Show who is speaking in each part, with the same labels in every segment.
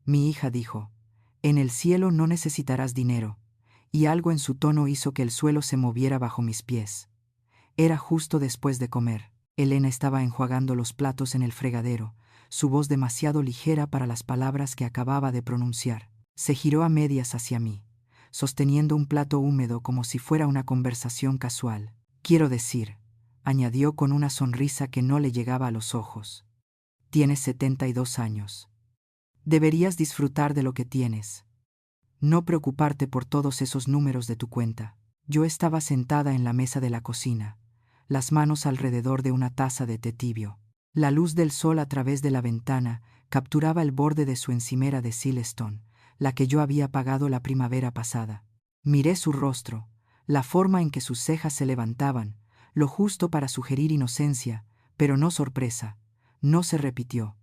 Speaker 1: Mi hija dijo, en el cielo no necesitarás dinero, y algo en su tono hizo que el suelo se moviera bajo mis pies. Era justo después de comer. Elena estaba enjuagando los platos en el fregadero, su voz demasiado ligera para las palabras que acababa de pronunciar. Se giró a medias hacia mí, sosteniendo un plato húmedo como si fuera una conversación casual. Quiero decir, añadió con una sonrisa que no le llegaba a los ojos. Tienes 72 años. Deberías disfrutar de lo que tienes. No preocuparte por todos esos números de tu cuenta. Yo estaba sentada en la mesa de la cocina, las manos alrededor de una taza de té tibio. La luz del sol a través de la ventana capturaba el borde de su encimera de Silestone, la que yo había apagado la primavera pasada. Miré su rostro, la forma en que sus cejas se levantaban, lo justo para sugerir inocencia, pero no sorpresa. No se repitió.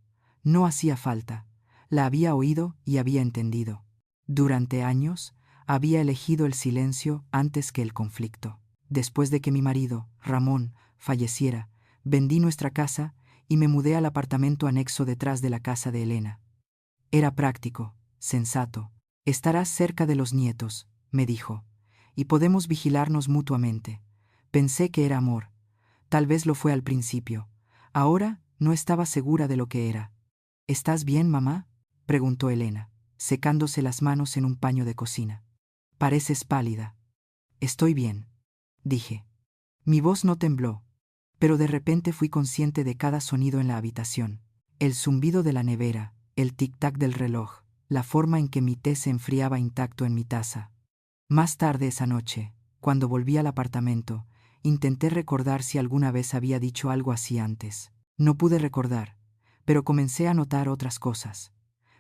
Speaker 1: No hacía falta. La había oído y había entendido. Durante años, había elegido el silencio antes que el conflicto. Después de que mi marido, Ramón, falleciera, vendí nuestra casa y me mudé al apartamento anexo detrás de la casa de Elena. Era práctico, sensato. Estarás cerca de los nietos, me dijo, y podemos vigilarnos mutuamente. Pensé que era amor. Tal vez lo fue al principio. Ahora no estaba segura de lo que era. ¿Estás bien, mamá?, preguntó Elena, secándose las manos en un paño de cocina. Pareces pálida. Estoy bien, dije. Mi voz no tembló, pero de repente fui consciente de cada sonido en la habitación. El zumbido de la nevera, el tic-tac del reloj, la forma en que mi té se enfriaba intacto en mi taza. Más tarde esa noche, cuando volví al apartamento, intenté recordar si alguna vez había dicho algo así antes. No pude recordar, pero comencé a notar otras cosas.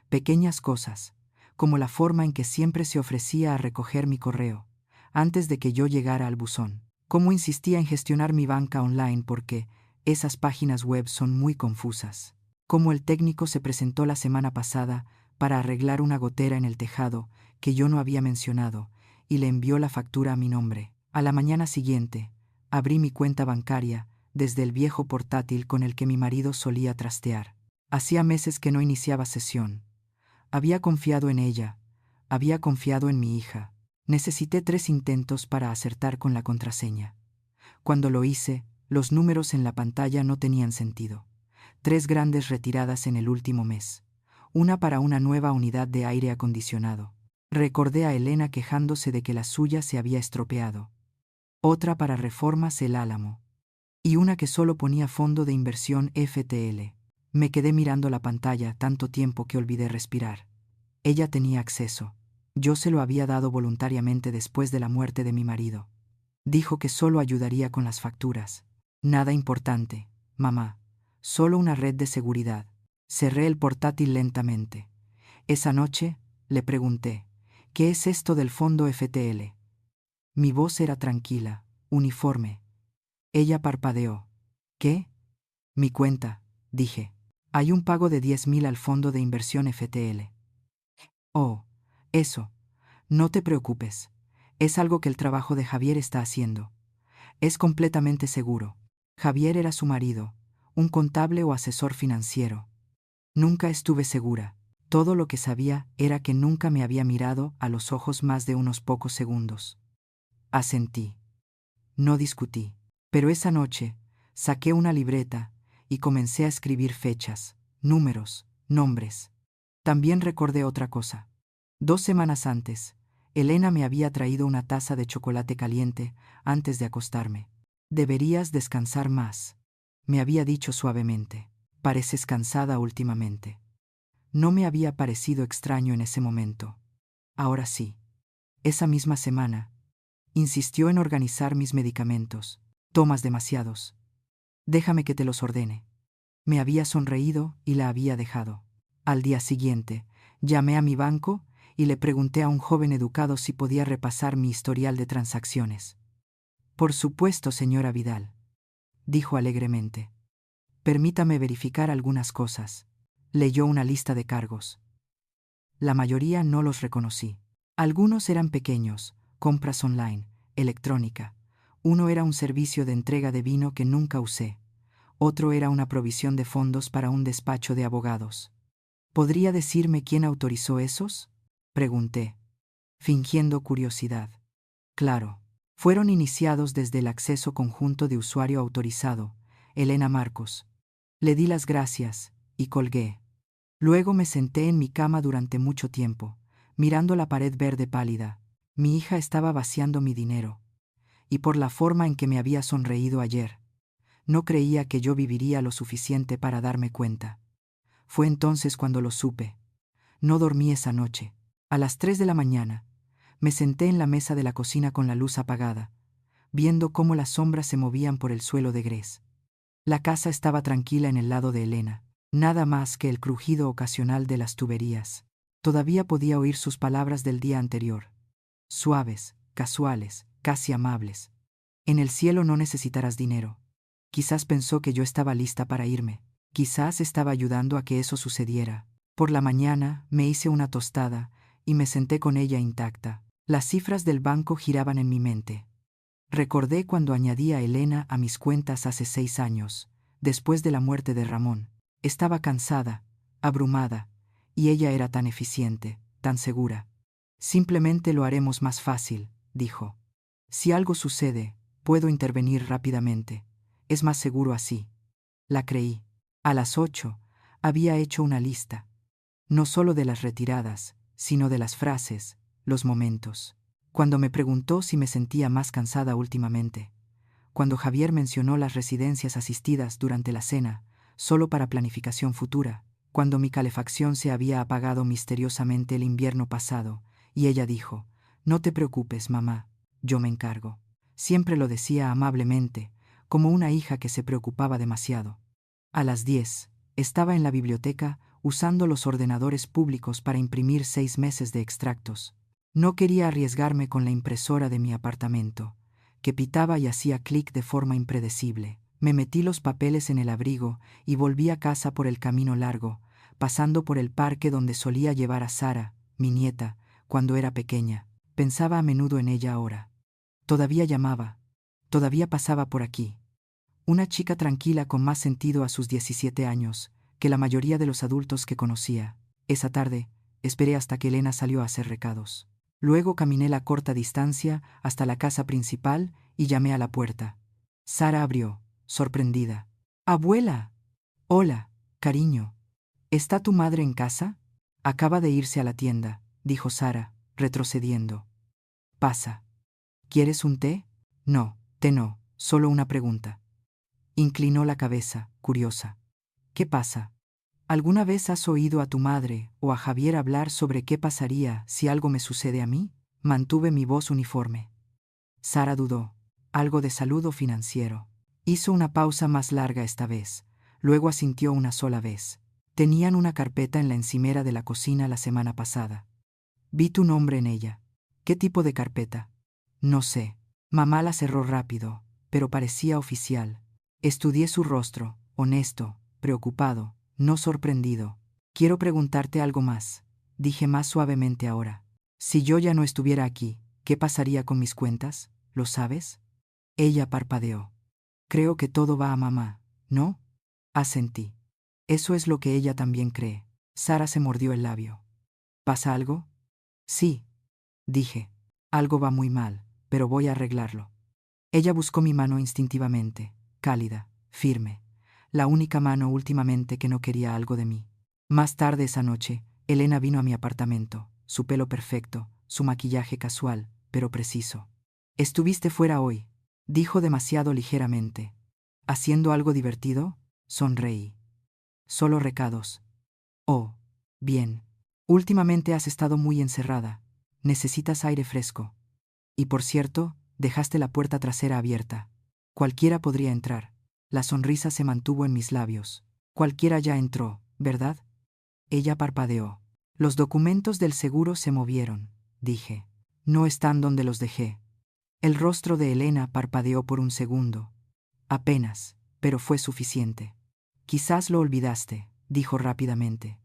Speaker 1: Pequeñas cosas, como la forma en que siempre se ofrecía a recoger mi correo, antes de que yo llegara al buzón. Cómo insistía en gestionar mi banca online porque esas páginas web son muy confusas. Cómo el técnico se presentó la semana pasada para arreglar una gotera en el tejado que yo no había mencionado y le envió la factura a mi nombre. A la mañana siguiente, abrí mi cuenta bancaria desde el viejo portátil con el que mi marido solía trastear. Hacía meses que no iniciaba sesión. Había confiado en ella, había confiado en mi hija. Necesité 3 intentos para acertar con la contraseña. Cuando lo hice, los números en la pantalla no tenían sentido. 3 grandes retiradas en el último mes. Una para una nueva unidad de aire acondicionado. Recordé a Elena quejándose de que la suya se había estropeado. Otra para Reformas El Álamo. Y una que solo ponía fondo de inversión FTL. Me quedé mirando la pantalla tanto tiempo que olvidé respirar. Ella tenía acceso. Yo se lo había dado voluntariamente después de la muerte de mi marido. Dijo que solo ayudaría con las facturas. Nada importante, mamá. Solo una red de seguridad. Cerré el portátil lentamente. Esa noche, le pregunté, ¿qué es esto del fondo FTL? Mi voz era tranquila, uniforme. Ella parpadeó. ¿Qué? Mi cuenta, dije. Hay un pago de 10.000 al fondo de inversión FTL. Oh, eso. No te preocupes. Es algo que el trabajo de Javier está haciendo. Es completamente seguro. Javier era su marido, un contable o asesor financiero. Nunca estuve segura. Todo lo que sabía era que nunca me había mirado a los ojos más de unos pocos segundos. Asentí. No discutí. Pero esa noche, saqué una libreta y comencé a escribir fechas, números, nombres. También recordé otra cosa. 2 semanas antes, Elena me había traído una taza de chocolate caliente antes de acostarme. Deberías descansar más, me había dicho suavemente. Pareces cansada últimamente. No me había parecido extraño en ese momento. Ahora sí. Esa misma semana, insistió en organizar mis medicamentos. Tomas demasiados. Déjame que te los ordene. Me había sonreído y la había dejado. Al día siguiente, llamé a mi banco y le pregunté a un joven educado si podía repasar mi historial de transacciones. Por supuesto, señora Vidal, dijo alegremente. Permítame verificar algunas cosas. Leyó una lista de cargos. La mayoría no los reconocí. Algunos eran pequeños, compras online, electrónica. Uno era un servicio de entrega de vino que nunca usé. Otro era una provisión de fondos para un despacho de abogados. ¿Podría decirme quién autorizó esos? Pregunté, fingiendo curiosidad. Claro. Fueron iniciados desde el acceso conjunto de usuario autorizado, Elena Marcos. Le di las gracias y colgué. Luego me senté en mi cama durante mucho tiempo, mirando la pared verde pálida. Mi hija estaba vaciando mi dinero. Y por la forma en que me había sonreído ayer, no creía que yo viviría lo suficiente para darme cuenta. Fue entonces cuando lo supe. No dormí esa noche. A las 3 de la mañana, me senté en la mesa de la cocina con la luz apagada, viendo cómo las sombras se movían por el suelo de gres. La casa estaba tranquila en el lado de Elena, nada más que el crujido ocasional de las tuberías. Todavía podía oír sus palabras del día anterior. Suaves, casuales, casi amables. En el cielo no necesitarás dinero. Quizás pensó que yo estaba lista para irme. Quizás estaba ayudando a que eso sucediera. Por la mañana me hice una tostada y me senté con ella intacta. Las cifras del banco giraban en mi mente. Recordé cuando añadí a Elena a mis cuentas hace 6 años, después de la muerte de Ramón. Estaba cansada, abrumada, y ella era tan eficiente, tan segura. Simplemente lo haremos más fácil, dijo. Si algo sucede, puedo intervenir rápidamente. Es más seguro así. La creí. A las 8, había hecho una lista. No solo de las retiradas, sino de las frases, los momentos. Cuando me preguntó si me sentía más cansada últimamente. Cuando Javier mencionó las residencias asistidas durante la cena, solo para planificación futura. Cuando mi calefacción se había apagado misteriosamente el invierno pasado, y ella dijo, «No te preocupes, mamá, yo me encargo». Siempre lo decía amablemente, como una hija que se preocupaba demasiado. A las 10, estaba en la biblioteca usando los ordenadores públicos para imprimir 6 meses de extractos. No quería arriesgarme con la impresora de mi apartamento, que pitaba y hacía clic de forma impredecible. Me metí los papeles en el abrigo y volví a casa por el camino largo, pasando por el parque donde solía llevar a Sara, mi nieta, cuando era pequeña. Pensaba a menudo en ella ahora. Todavía llamaba. Todavía pasaba por aquí. Una chica tranquila con más sentido a sus 17 años que la mayoría de los adultos que conocía. Esa tarde, esperé hasta que Elena salió a hacer recados. Luego caminé la corta distancia hasta la casa principal y llamé a la puerta. Sara abrió, sorprendida. «Abuela». «Hola, cariño. ¿Está tu madre en casa?» «Acaba de irse a la tienda», dijo Sara, retrocediendo. «Pasa. ¿Quieres un té?» «No, té no, solo una pregunta». Inclinó la cabeza, curiosa. «¿Qué pasa? ¿Alguna vez has oído a tu madre o a Javier hablar sobre qué pasaría si algo me sucede a mí?» Mantuve mi voz uniforme. Sara dudó. «Algo de salud o financiero». Hizo una pausa más larga esta vez. Luego asintió una sola vez. «Tenían una carpeta en la encimera de la cocina la semana pasada. Vi tu nombre en ella». «¿Qué tipo de carpeta?» «No sé». Mamá la cerró rápido, pero parecía oficial. Estudié su rostro, honesto, preocupado, no sorprendido. «Quiero preguntarte algo más», dije más suavemente ahora. «Si yo ya no estuviera aquí, ¿qué pasaría con mis cuentas? ¿Lo sabes?» Ella parpadeó. «Creo que todo va a mamá, ¿no?» Asentí. «Eso es lo que ella también cree». Sara se mordió el labio. «¿Pasa algo?» «Sí», dije. «Algo va muy mal, pero voy a arreglarlo». Ella buscó mi mano instintivamente, cálida, firme, la única mano últimamente que no quería algo de mí. Más tarde esa noche, Elena vino a mi apartamento, su pelo perfecto, su maquillaje casual, pero preciso. «¿Estuviste fuera hoy?», dijo demasiado ligeramente. «¿Haciendo algo divertido?», sonreí. «Solo recados». «Oh, bien. Últimamente has estado muy encerrada. Necesitas aire fresco. Y por cierto, dejaste la puerta trasera abierta. Cualquiera podría entrar». La sonrisa se mantuvo en mis labios. «Cualquiera ya entró, ¿verdad?» Ella parpadeó. «Los documentos del seguro se movieron», dije. «No están donde los dejé». El rostro de Elena parpadeó por un segundo. Apenas, pero fue suficiente. «Quizás lo olvidaste», dijo rápidamente.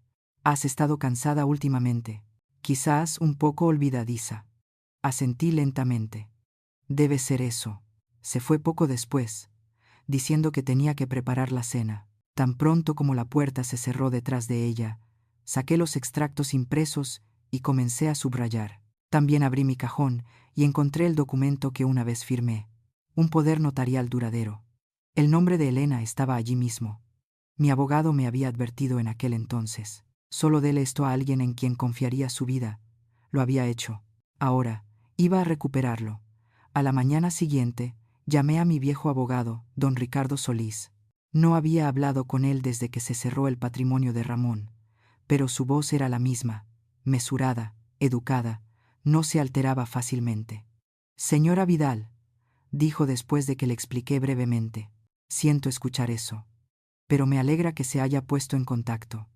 Speaker 1: «Has estado cansada últimamente. Quizás un poco olvidadiza». Asentí lentamente. «Debe ser eso». Se fue poco después, diciendo que tenía que preparar la cena. Tan pronto como la puerta se cerró detrás de ella, saqué los extractos impresos y comencé a subrayar. También abrí mi cajón y encontré el documento que una vez firmé. Un poder notarial duradero. El nombre de Elena estaba allí mismo. Mi abogado me había advertido en aquel entonces. Solo dele esto a alguien en quien confiaría su vida. Lo había hecho. Ahora, iba a recuperarlo. A la mañana siguiente, llamé a mi viejo abogado, don Ricardo Solís. No había hablado con él desde que se cerró el patrimonio de Ramón, pero su voz era la misma, mesurada, educada, no se alteraba fácilmente. Señora Vidal, dijo después de que le expliqué brevemente, siento escuchar eso, pero me alegra que se haya puesto en contacto.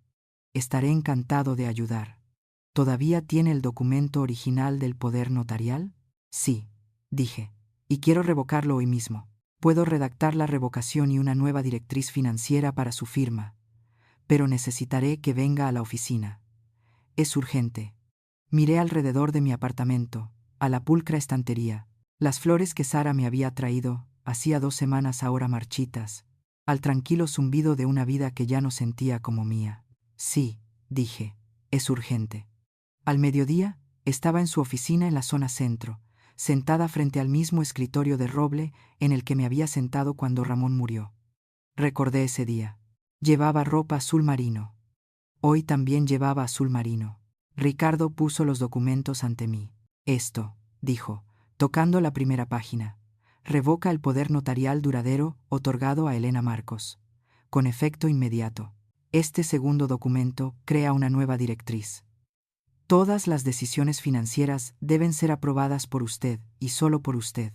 Speaker 1: Estaré encantado de ayudar. ¿Todavía tiene el documento original del poder notarial? Sí, dije, y quiero revocarlo hoy mismo. Puedo redactar la revocación y una nueva directriz financiera para su firma, pero necesitaré que venga a la oficina. Es urgente. Miré alrededor de mi apartamento, a la pulcra estantería, las flores que Sara me había traído, hacía 2 semanas ahora marchitas, al tranquilo zumbido de una vida que ya no sentía como mía. Sí, dije, es urgente. Al mediodía, estaba en su oficina en la zona centro, sentada frente al mismo escritorio de roble en el que me había sentado cuando Ramón murió. Recordé ese día. Llevaba ropa azul marino. Hoy también llevaba azul marino. Ricardo puso los documentos ante mí. Esto, dijo, tocando la primera página, revoca el poder notarial duradero otorgado a Elena Marcos, con efecto inmediato. Este segundo documento crea una nueva directriz. Todas las decisiones financieras deben ser aprobadas por usted y solo por usted,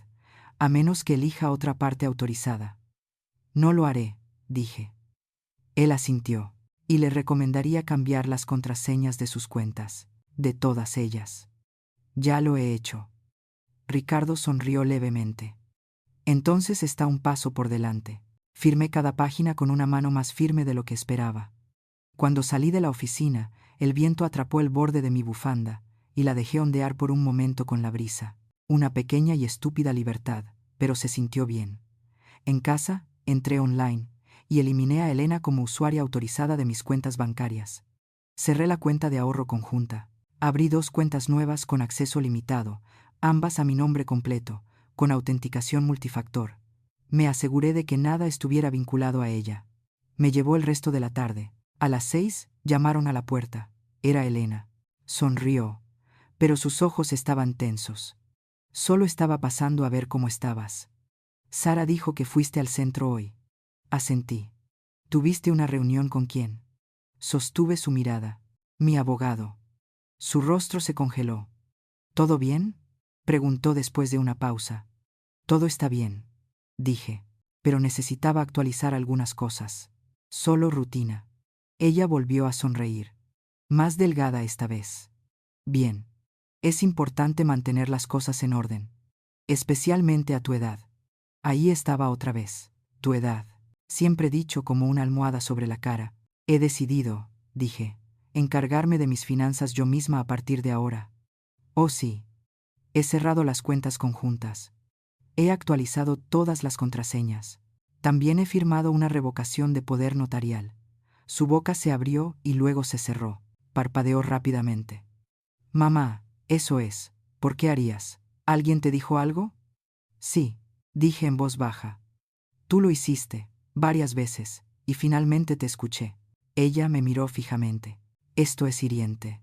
Speaker 1: a menos que elija otra parte autorizada. No lo haré, dije. Él asintió, y le recomendaría cambiar las contraseñas de sus cuentas, de todas ellas. Ya lo he hecho. Ricardo sonrió levemente. Entonces está un paso por delante. Firmé cada página con una mano más firme de lo que esperaba. Cuando salí de la oficina, el viento atrapó el borde de mi bufanda y la dejé ondear por un momento con la brisa. Una pequeña y estúpida libertad, pero se sintió bien. En casa, entré online y eliminé a Elena como usuaria autorizada de mis cuentas bancarias. Cerré la cuenta de ahorro conjunta. Abrí 2 cuentas nuevas con acceso limitado, ambas a mi nombre completo, con autenticación multifactor. Me aseguré de que nada estuviera vinculado a ella. Me llevó el resto de la tarde. A las 6 llamaron a la puerta. Era Elena. Sonrió, pero sus ojos estaban tensos. Solo estaba pasando a ver cómo estabas. Sara dijo que fuiste al centro hoy. Asentí. ¿Tuviste una reunión con quién? Sostuve su mirada. Mi abogado. Su rostro se congeló. ¿Todo bien?, preguntó después de una pausa. Todo está bien, dije, pero necesitaba actualizar algunas cosas. Solo rutina. Ella volvió a sonreír. Más delgada esta vez. Bien. Es importante mantener las cosas en orden. Especialmente a tu edad. Ahí estaba otra vez. Tu edad. Siempre dicho como una almohada sobre la cara. He decidido, dije, encargarme de mis finanzas yo misma a partir de ahora. Oh sí. He cerrado las cuentas conjuntas. He actualizado todas las contraseñas. También he firmado una revocación de poder notarial. Su boca se abrió y luego se cerró. Parpadeó rápidamente. Mamá, eso es. ¿Por qué harías? ¿Alguien te dijo algo? Sí, dije en voz baja. Tú lo hiciste, varias veces, y finalmente te escuché. Ella me miró fijamente. Esto es hiriente.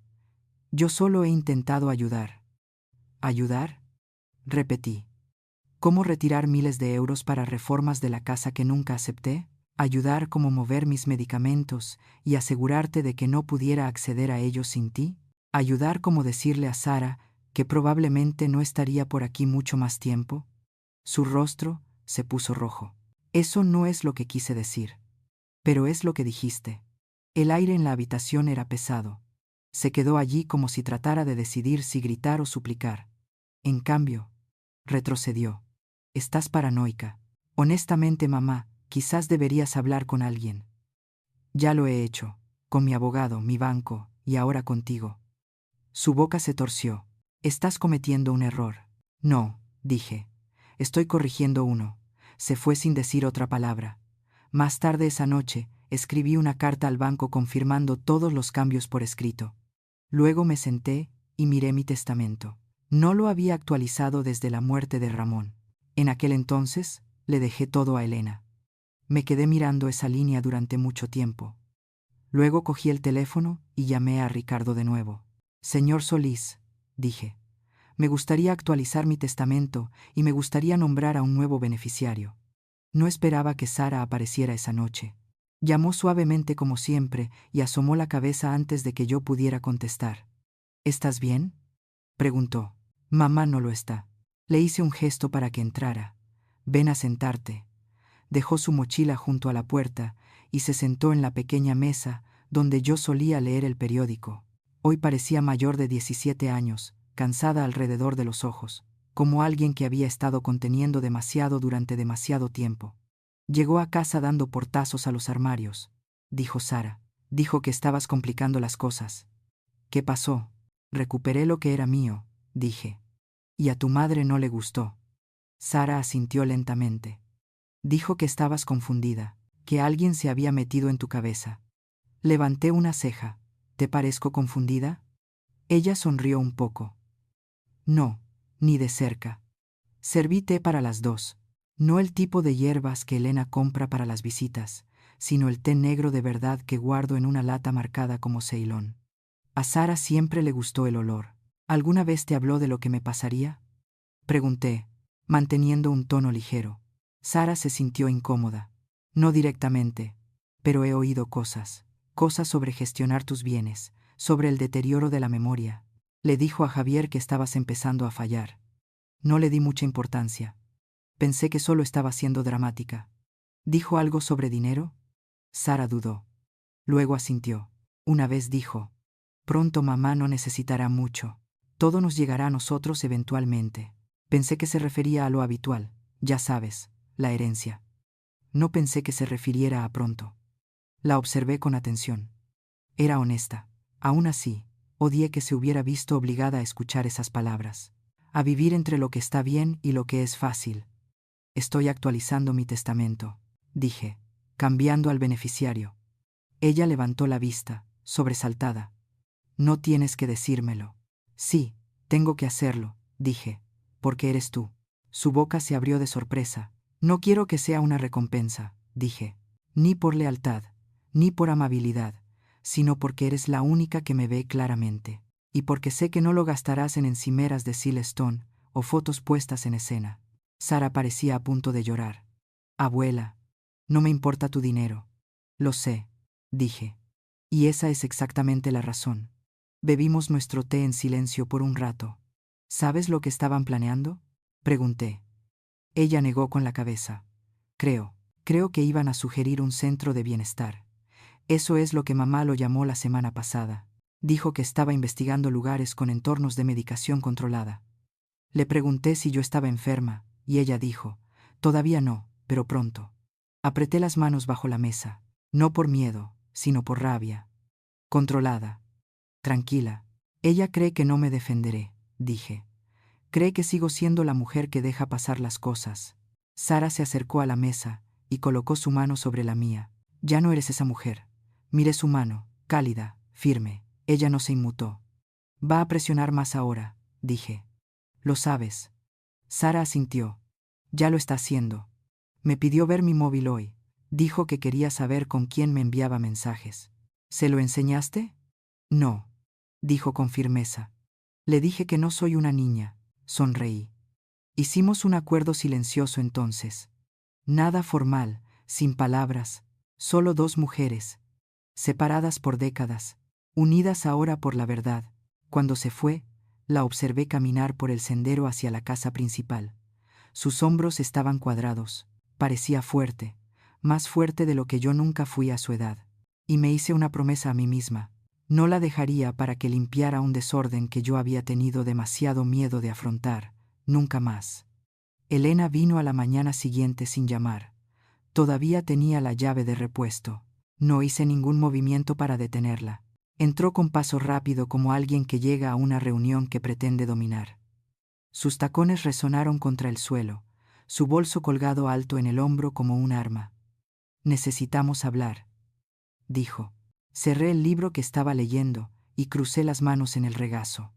Speaker 1: Yo solo he intentado ayudar. ¿Ayudar? Repetí. ¿Cómo retirar miles de euros para reformas de la casa que nunca acepté? ¿Ayudar cómo mover mis medicamentos y asegurarte de que no pudiera acceder a ellos sin ti? ¿Ayudar cómo decirle a Sara que probablemente no estaría por aquí mucho más tiempo? Su rostro se puso rojo. Eso no es lo que quise decir. Pero es lo que dijiste. El aire en la habitación era pesado. Se quedó allí como si tratara de decidir si gritar o suplicar. En cambio, retrocedió. Estás paranoica. Honestamente, mamá, quizás deberías hablar con alguien. Ya lo he hecho, con mi abogado, mi banco, y ahora contigo. Su boca se torció. Estás cometiendo un error. No, dije. Estoy corrigiendo uno. Se fue sin decir otra palabra. Más tarde esa noche, escribí una carta al banco confirmando todos los cambios por escrito. Luego me senté y miré mi testamento. No lo había actualizado desde la muerte de Ramón. En aquel entonces, le dejé todo a Elena. Me quedé mirando esa línea durante mucho tiempo. Luego cogí el teléfono y llamé a Ricardo de nuevo. Señor Solís, dije, me gustaría actualizar mi testamento y me gustaría nombrar a un nuevo beneficiario. No esperaba que Sara apareciera esa noche. Llamó suavemente como siempre y asomó la cabeza antes de que yo pudiera contestar. ¿Estás bien?, preguntó. Mamá no lo está. Le hice un gesto para que entrara. Ven a sentarte. Dejó su mochila junto a la puerta y se sentó en la pequeña mesa donde yo solía leer el periódico. Hoy parecía mayor de 17 años, cansada alrededor de los ojos, como alguien que había estado conteniendo demasiado durante demasiado tiempo. Llegó a casa dando portazos a los armarios, dijo Sara. Dijo que estabas complicando las cosas. ¿Qué pasó? Recuperé lo que era mío, dije. Y a tu madre no le gustó. Sara asintió lentamente. Dijo que estabas confundida, que alguien se había metido en tu cabeza. Levanté una ceja. ¿Te parezco confundida? Ella sonrió un poco. No, ni de cerca. Serví té para las dos. No el tipo de hierbas que Elena compra para las visitas, sino el té negro de verdad que guardo en una lata marcada como Ceilón. A Sara siempre le gustó el olor. ¿Alguna vez te habló de lo que me pasaría?, pregunté, manteniendo un tono ligero. Sara se sintió incómoda. No directamente, pero he oído cosas sobre gestionar tus bienes, sobre el deterioro de la memoria. Le dijo a Javier que estabas empezando a fallar. No le di mucha importancia. Pensé que solo estaba siendo dramática. ¿Dijo algo sobre dinero? Sara dudó. Luego asintió. Una vez dijo, pronto mamá no necesitará mucho. Todo nos llegará a nosotros eventualmente. Pensé que se refería a lo habitual, ya sabes, la herencia. No pensé que se refiriera a pronto. La observé con atención. Era honesta. Aún así, odié que se hubiera visto obligada a escuchar esas palabras. A vivir entre lo que está bien y lo que es fácil. Estoy actualizando mi testamento, dije, cambiando al beneficiario. Ella levantó la vista, sobresaltada. No tienes que decírmelo. Sí, tengo que hacerlo, dije, porque eres tú. Su boca se abrió de sorpresa. No quiero que sea una recompensa, dije, ni por lealtad, ni por amabilidad, sino porque eres la única que me ve claramente, y porque sé que no lo gastarás en encimeras de Silestone o fotos puestas en escena. Sara parecía a punto de llorar. Abuela, no me importa tu dinero. Lo sé, dije. Y esa es exactamente la razón. Bebimos nuestro té en silencio por un rato. ¿Sabes lo que estaban planeando?, pregunté. Ella negó con la cabeza. Creo que iban a sugerir un centro de bienestar. Eso es lo que mamá lo llamó la semana pasada. Dijo que estaba investigando lugares con entornos de medicación controlada. Le pregunté si yo estaba enferma, y ella dijo, todavía no, pero pronto. Apreté las manos bajo la mesa, no por miedo, sino por rabia. Controlada. Tranquila. Ella cree que no me defenderé, dije. Cree que sigo siendo la mujer que deja pasar las cosas. Sara se acercó a la mesa y colocó su mano sobre la mía. Ya no eres esa mujer. Miré su mano, cálida, firme. Ella no se inmutó. Va a presionar más ahora, dije. Lo sabes. Sara asintió. Ya lo está haciendo. Me pidió ver mi móvil hoy. Dijo que quería saber con quién me enviaba mensajes. ¿Se lo enseñaste? No, dijo con firmeza. Le dije que no soy una niña. Sonreí. Hicimos un acuerdo silencioso entonces. Nada formal, sin palabras, solo dos mujeres, separadas por décadas, unidas ahora por la verdad. Cuando se fue, la observé caminar por el sendero hacia la casa principal. Sus hombros estaban cuadrados, parecía fuerte, más fuerte de lo que yo nunca fui a su edad. Y me hice una promesa a mí misma. No la dejaría para que limpiara un desorden que yo había tenido demasiado miedo de afrontar, nunca más. Elena vino a la mañana siguiente sin llamar. Todavía tenía la llave de repuesto. No hice ningún movimiento para detenerla. Entró con paso rápido como alguien que llega a una reunión que pretende dominar. Sus tacones resonaron contra el suelo, su bolso colgado alto en el hombro como un arma. Necesitamos hablar, dijo. Cerré el libro que estaba leyendo y crucé las manos en el regazo.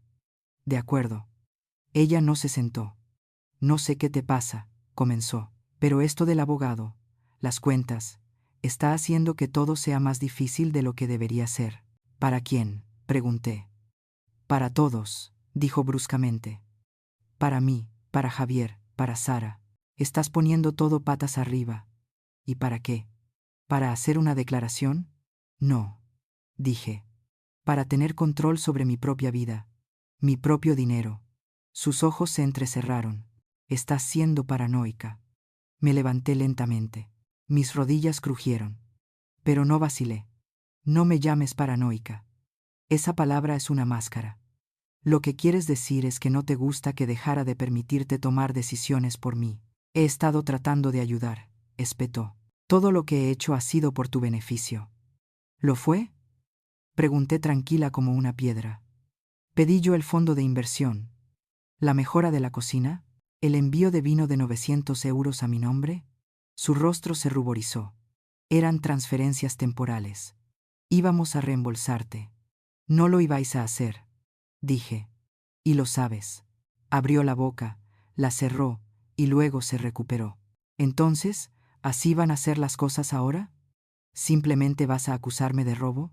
Speaker 1: De acuerdo. Ella no se sentó. No sé qué te pasa, comenzó, pero esto del abogado, las cuentas, está haciendo que todo sea más difícil de lo que debería ser. ¿Para quién?, pregunté. Para todos, dijo bruscamente. Para mí, para Javier, para Sara. Estás poniendo todo patas arriba. ¿Y para qué? ¿Para hacer una declaración? No, dije. Para tener control sobre mi propia vida, mi propio dinero. Sus ojos se entrecerraron. Estás siendo paranoica. Me levanté lentamente. Mis rodillas crujieron. Pero no vacilé. No me llames paranoica. Esa palabra es una máscara. Lo que quieres decir es que no te gusta que dejara de permitirte tomar decisiones por mí. He estado tratando de ayudar, espetó. Todo lo que he hecho ha sido por tu beneficio. ¿Lo fue? Pregunté tranquila como una piedra. Pedí yo el fondo de inversión. ¿La mejora de la cocina? ¿El envío de vino de 900 euros a mi nombre? Su rostro se ruborizó. Eran transferencias temporales. Íbamos a reembolsarte. No lo ibais a hacer, dije. Y lo sabes. Abrió la boca, la cerró, y luego se recuperó. Entonces, ¿así van a ser las cosas ahora? ¿Simplemente vas a acusarme de robo?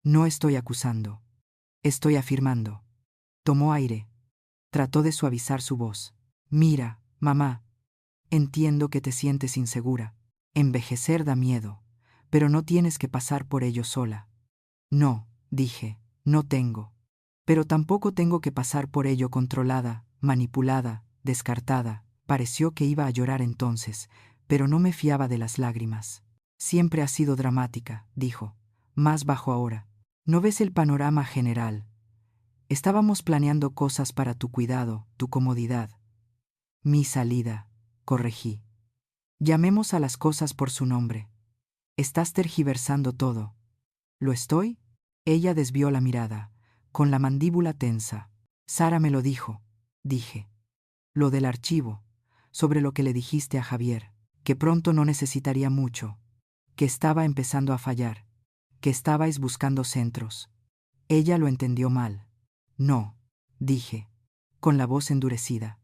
Speaker 1: No estoy acusando. Estoy afirmando. Tomó aire. Trató de suavizar su voz. Mira, mamá. Entiendo que te sientes insegura. Envejecer da miedo, pero no tienes que pasar por ello sola. No, dije, no tengo. Pero tampoco tengo que pasar por ello controlada, manipulada, descartada. Pareció que iba a llorar entonces, pero no me fiaba de las lágrimas. Siempre has sido dramática, dijo, más bajo ahora. ¿No ves el panorama general? Estábamos planeando cosas para tu cuidado, tu comodidad. Mi salida, corregí. Llamemos a las cosas por su nombre. Estás tergiversando todo. ¿Lo estoy? Ella desvió la mirada, con la mandíbula tensa. Sara me lo dijo, dije. Lo del archivo, sobre lo que le dijiste a Javier, que pronto no necesitaría mucho, que estaba empezando a fallar, que estabais buscando centros. Ella lo entendió mal. No, dije, con la voz endurecida.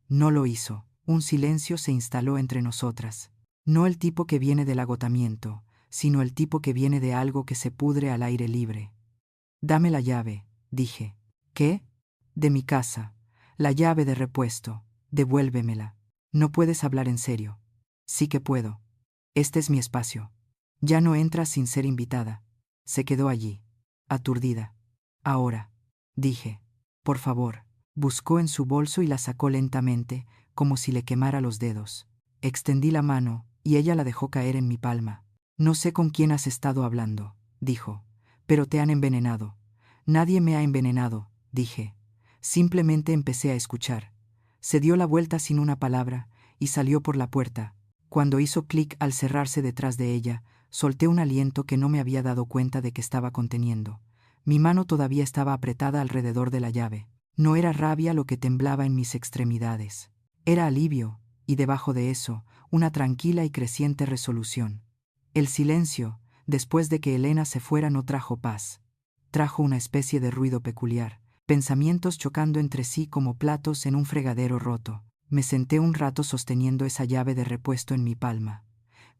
Speaker 1: No lo hizo. Un silencio se instaló entre nosotras. No el tipo que viene del agotamiento, sino el tipo que viene de algo que se pudre al aire libre. Dame la llave, dije. ¿Qué? De mi casa. La llave de repuesto. Devuélvemela. No puedes hablar en serio. Sí que puedo. Este es mi espacio. Ya no entras sin ser invitada. Se quedó allí, aturdida. Ahora, dije, por favor. Buscó en su bolso y la sacó lentamente, como si le quemara los dedos. Extendí la mano, y ella la dejó caer en mi palma. No sé con quién has estado hablando, dijo, pero te han envenenado. Nadie me ha envenenado, dije. Simplemente empecé a escuchar. Se dio la vuelta sin una palabra, y salió por la puerta. Cuando hizo clic al cerrarse detrás de ella, solté un aliento que no me había dado cuenta de que estaba conteniendo. Mi mano todavía estaba apretada alrededor de la llave. No era rabia lo que temblaba en mis extremidades. Era alivio, y debajo de eso, una tranquila y creciente resolución. El silencio, después de que Elena se fuera, no trajo paz. Trajo una especie de ruido peculiar, pensamientos chocando entre sí como platos en un fregadero roto. Me senté un rato sosteniendo esa llave de repuesto en mi palma.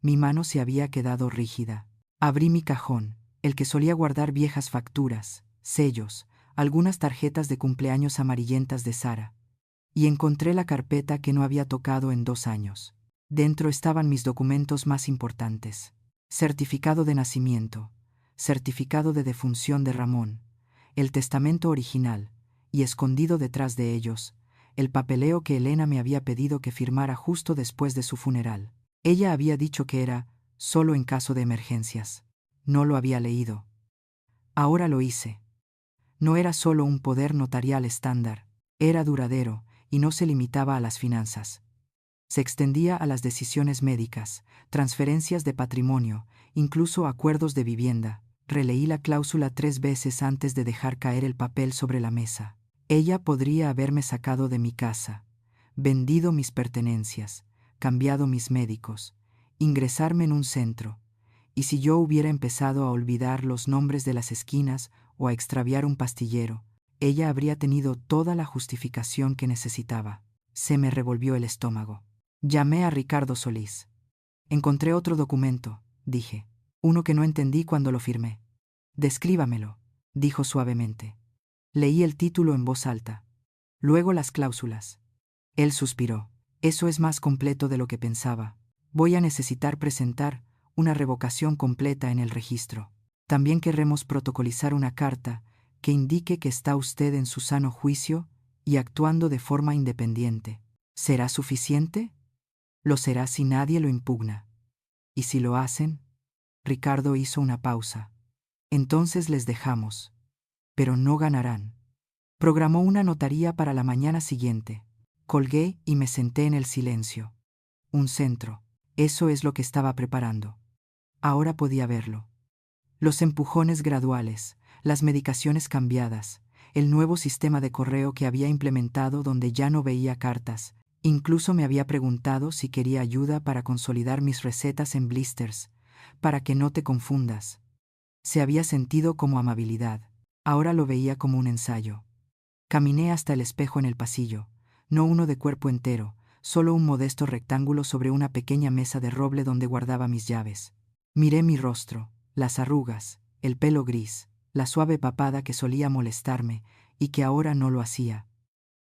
Speaker 1: Mi mano se había quedado rígida. Abrí mi cajón, el que solía guardar viejas facturas, sellos, algunas tarjetas de cumpleaños amarillentas de Sara, y encontré la carpeta que no había tocado en 2 años. Dentro estaban mis documentos más importantes: certificado de nacimiento, certificado de defunción de Ramón, el testamento original, y escondido detrás de ellos, el papeleo que Elena me había pedido que firmara justo después de su funeral. Ella había dicho que era solo en caso de emergencias. No lo había leído. Ahora lo hice. No era solo un poder notarial estándar, era duradero y no se limitaba a las finanzas. Se extendía a las decisiones médicas, transferencias de patrimonio, incluso acuerdos de vivienda. Releí la cláusula 3 veces antes de dejar caer el papel sobre la mesa. Ella podría haberme sacado de mi casa, vendido mis pertenencias, cambiado mis médicos, ingresarme en un centro, Y si yo hubiera empezado a olvidar los nombres de las esquinas o a extraviar un pastillero, ella habría tenido toda la justificación que necesitaba. Se me revolvió el estómago. Llamé a Ricardo Solís. Encontré otro documento, dije. Uno que no entendí cuando lo firmé. Descríbamelo, dijo suavemente. Leí el título en voz alta. Luego las cláusulas. Él suspiró. Eso es más completo de lo que pensaba. Voy a necesitar presentar una revocación completa en el registro. También querremos protocolizar una carta que indique que está usted en su sano juicio y actuando de forma independiente. ¿Será suficiente? Lo será si nadie lo impugna. ¿Y si lo hacen? Ricardo hizo una pausa. Entonces les dejamos. Pero no ganarán. Programó una notaría para la mañana siguiente. Colgué y me senté en el silencio. Un centro. Eso es lo que estaba preparando. Ahora podía verlo. Los empujones graduales, las medicaciones cambiadas, el nuevo sistema de correo que había implementado donde ya no veía cartas. Incluso me había preguntado si quería ayuda para consolidar mis recetas en blisters, para que no te confundas. Se había sentido como amabilidad. Ahora lo veía como un ensayo. Caminé hasta el espejo en el pasillo, no uno de cuerpo entero, solo un modesto rectángulo sobre una pequeña mesa de roble donde guardaba mis llaves. Miré mi rostro, las arrugas, el pelo gris, la suave papada que solía molestarme y que ahora no lo hacía.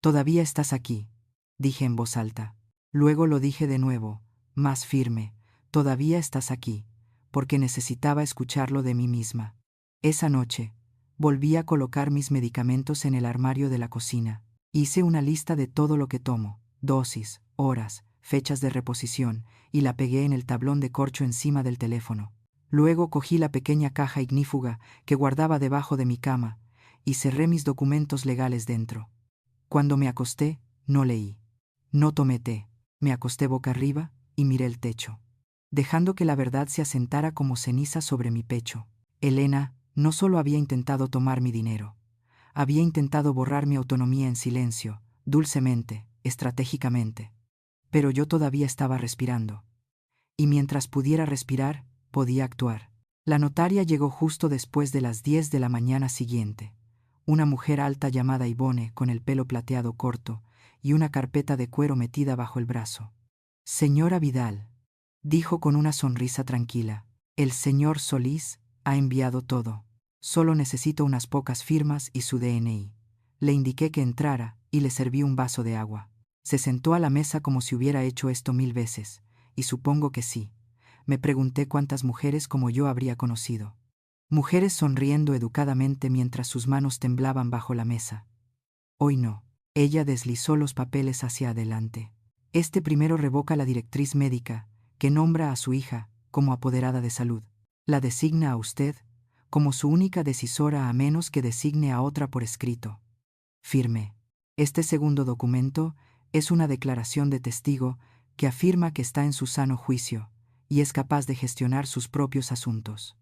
Speaker 1: «Todavía estás aquí», dije en voz alta. Luego lo dije de nuevo, más firme. «Todavía estás aquí», porque necesitaba escucharlo de mí misma. Esa noche, volví a colocar mis medicamentos en el armario de la cocina. Hice una lista de todo lo que tomo, dosis, horas, fechas de reposición, y la pegué en el tablón de corcho encima del teléfono. Luego cogí la pequeña caja ignífuga que guardaba debajo de mi cama y cerré mis documentos legales dentro. Cuando me acosté, no leí. No tomé té. Me acosté boca arriba y miré el techo, dejando que la verdad se asentara como ceniza sobre mi pecho. Elena no solo había intentado tomar mi dinero, había intentado borrar mi autonomía en silencio, dulcemente, estratégicamente. Pero yo todavía estaba respirando. Y mientras pudiera respirar, podía actuar. La notaria llegó justo después de las 10 de la mañana siguiente. Una mujer alta llamada Ivone, con el pelo plateado corto y una carpeta de cuero metida bajo el brazo. «Señora Vidal», dijo con una sonrisa tranquila, «el señor Solís ha enviado todo. Solo necesito unas pocas firmas y su DNI». Le indiqué que entrara y le serví un vaso de agua. Se sentó a la mesa como si hubiera hecho esto 1000 veces, y supongo que sí. Me pregunté cuántas mujeres como yo habría conocido. Mujeres sonriendo educadamente mientras sus manos temblaban bajo la mesa. Hoy no. Ella deslizó los papeles hacia adelante. Este primero revoca la directriz médica, que nombra a su hija como apoderada de salud. La designa a usted como su única decisora a menos que designe a otra por escrito. Firme. Este segundo documento es una declaración de testigo que afirma que está en su sano juicio y es capaz de gestionar sus propios asuntos.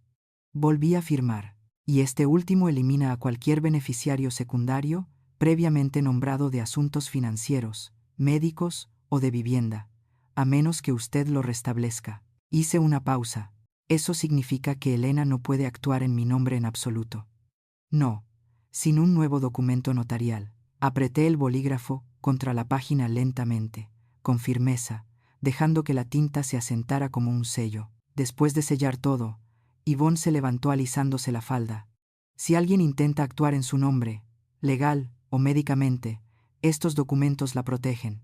Speaker 1: Volví a firmar, y este último elimina a cualquier beneficiario secundario previamente nombrado de asuntos financieros, médicos o de vivienda, a menos que usted lo restablezca. Hice una pausa. Eso significa que Elena no puede actuar en mi nombre en absoluto. No, sin un nuevo documento notarial. Apreté el bolígrafo contra la página lentamente, con firmeza, dejando que la tinta se asentara como un sello. Después de sellar todo, Ivonne se levantó alisándose la falda. Si alguien intenta actuar en su nombre, legal o médicamente, estos documentos la protegen.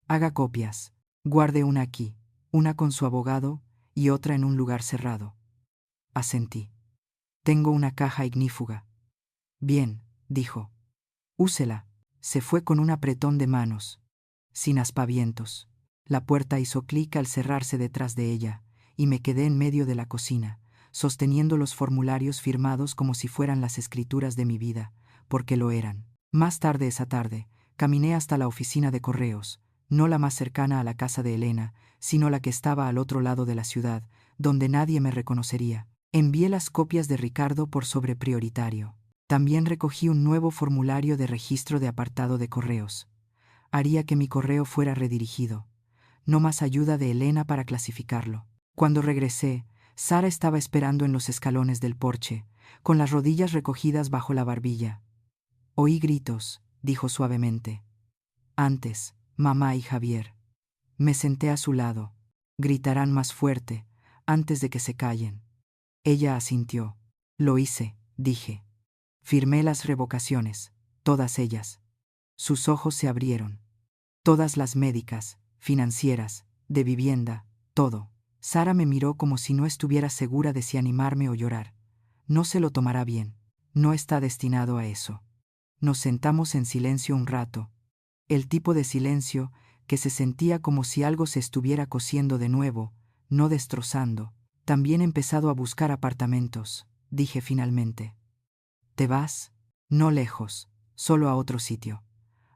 Speaker 1: Haga copias. Guarde una aquí, una con su abogado y otra en un lugar cerrado. Asentí. Tengo una caja ignífuga. Bien, dijo. Úsela. Se fue con un apretón de manos, sin aspavientos. La puerta hizo clic al cerrarse detrás de ella, y me quedé en medio de la cocina, sosteniendo los formularios firmados como si fueran las escrituras de mi vida, porque lo eran. Más tarde esa tarde, caminé hasta la oficina de correos, no la más cercana a la casa de Elena, sino la que estaba al otro lado de la ciudad, donde nadie me reconocería. Envié las copias de Ricardo por sobre prioritario. También recogí un nuevo formulario de registro de apartado de correos. Haría que mi correo fuera redirigido. No más ayuda de Elena para clasificarlo. Cuando regresé, Sara estaba esperando en los escalones del porche, con las rodillas recogidas bajo la barbilla. Oí gritos, dijo suavemente. Antes, mamá y Javier. Me senté a su lado. Gritarán más fuerte, antes de que se callen. Ella asintió. Lo hice, dije. Firmé las revocaciones, todas ellas. Sus ojos se abrieron. Todas las médicas, financieras, de vivienda, todo. Sara me miró como si no estuviera segura de si animarme o llorar. No se lo tomará bien. No está destinado a eso. Nos sentamos en silencio un rato. El tipo de silencio que se sentía como si algo se estuviera cosiendo de nuevo, no destrozando. También he empezado a buscar apartamentos, dije finalmente. ¿Te vas? No lejos, solo a otro sitio.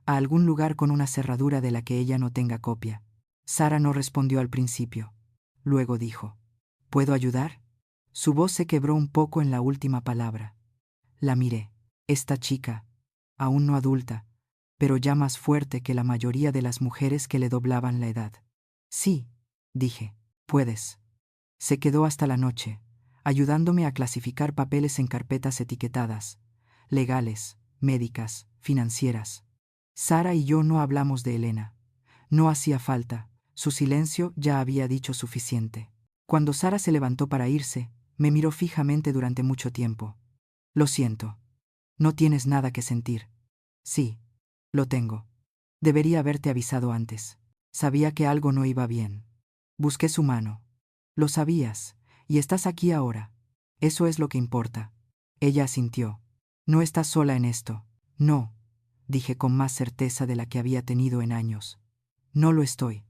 Speaker 1: A algún lugar con una cerradura de la que ella no tenga copia. Sara no respondió al principio. Luego dijo, ¿puedo ayudar? Su voz se quebró un poco en la última palabra. La miré. Esta chica, aún no adulta, pero ya más fuerte que la mayoría de las mujeres que le doblaban la edad. Sí, dije, puedes. Se quedó hasta la noche, ayudándome a clasificar papeles en carpetas etiquetadas, legales, médicas, financieras. Sara y yo no hablamos de Elena. No hacía falta, su silencio ya había dicho suficiente. Cuando Sara se levantó para irse, me miró fijamente durante mucho tiempo. Lo siento. No tienes nada que sentir. Sí, lo tengo. Debería haberte avisado antes. Sabía que algo no iba bien. Busqué su mano. Lo sabías, y estás aquí ahora. Eso es lo que importa. Ella asintió. No estás sola en esto. No, dije con más certeza de la que había tenido en años. No lo estoy.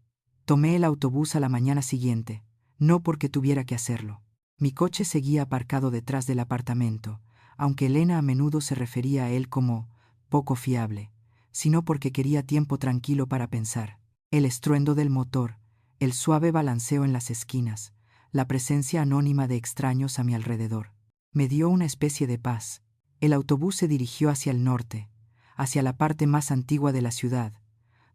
Speaker 1: Tomé el autobús a la mañana siguiente, no porque tuviera que hacerlo. Mi coche seguía aparcado detrás del apartamento, aunque Elena a menudo se refería a él como poco fiable, sino porque quería tiempo tranquilo para pensar. El estruendo del motor, el suave balanceo en las esquinas, la presencia anónima de extraños a mi alrededor. Me dio una especie de paz. El autobús se dirigió hacia el norte, hacia la parte más antigua de la ciudad,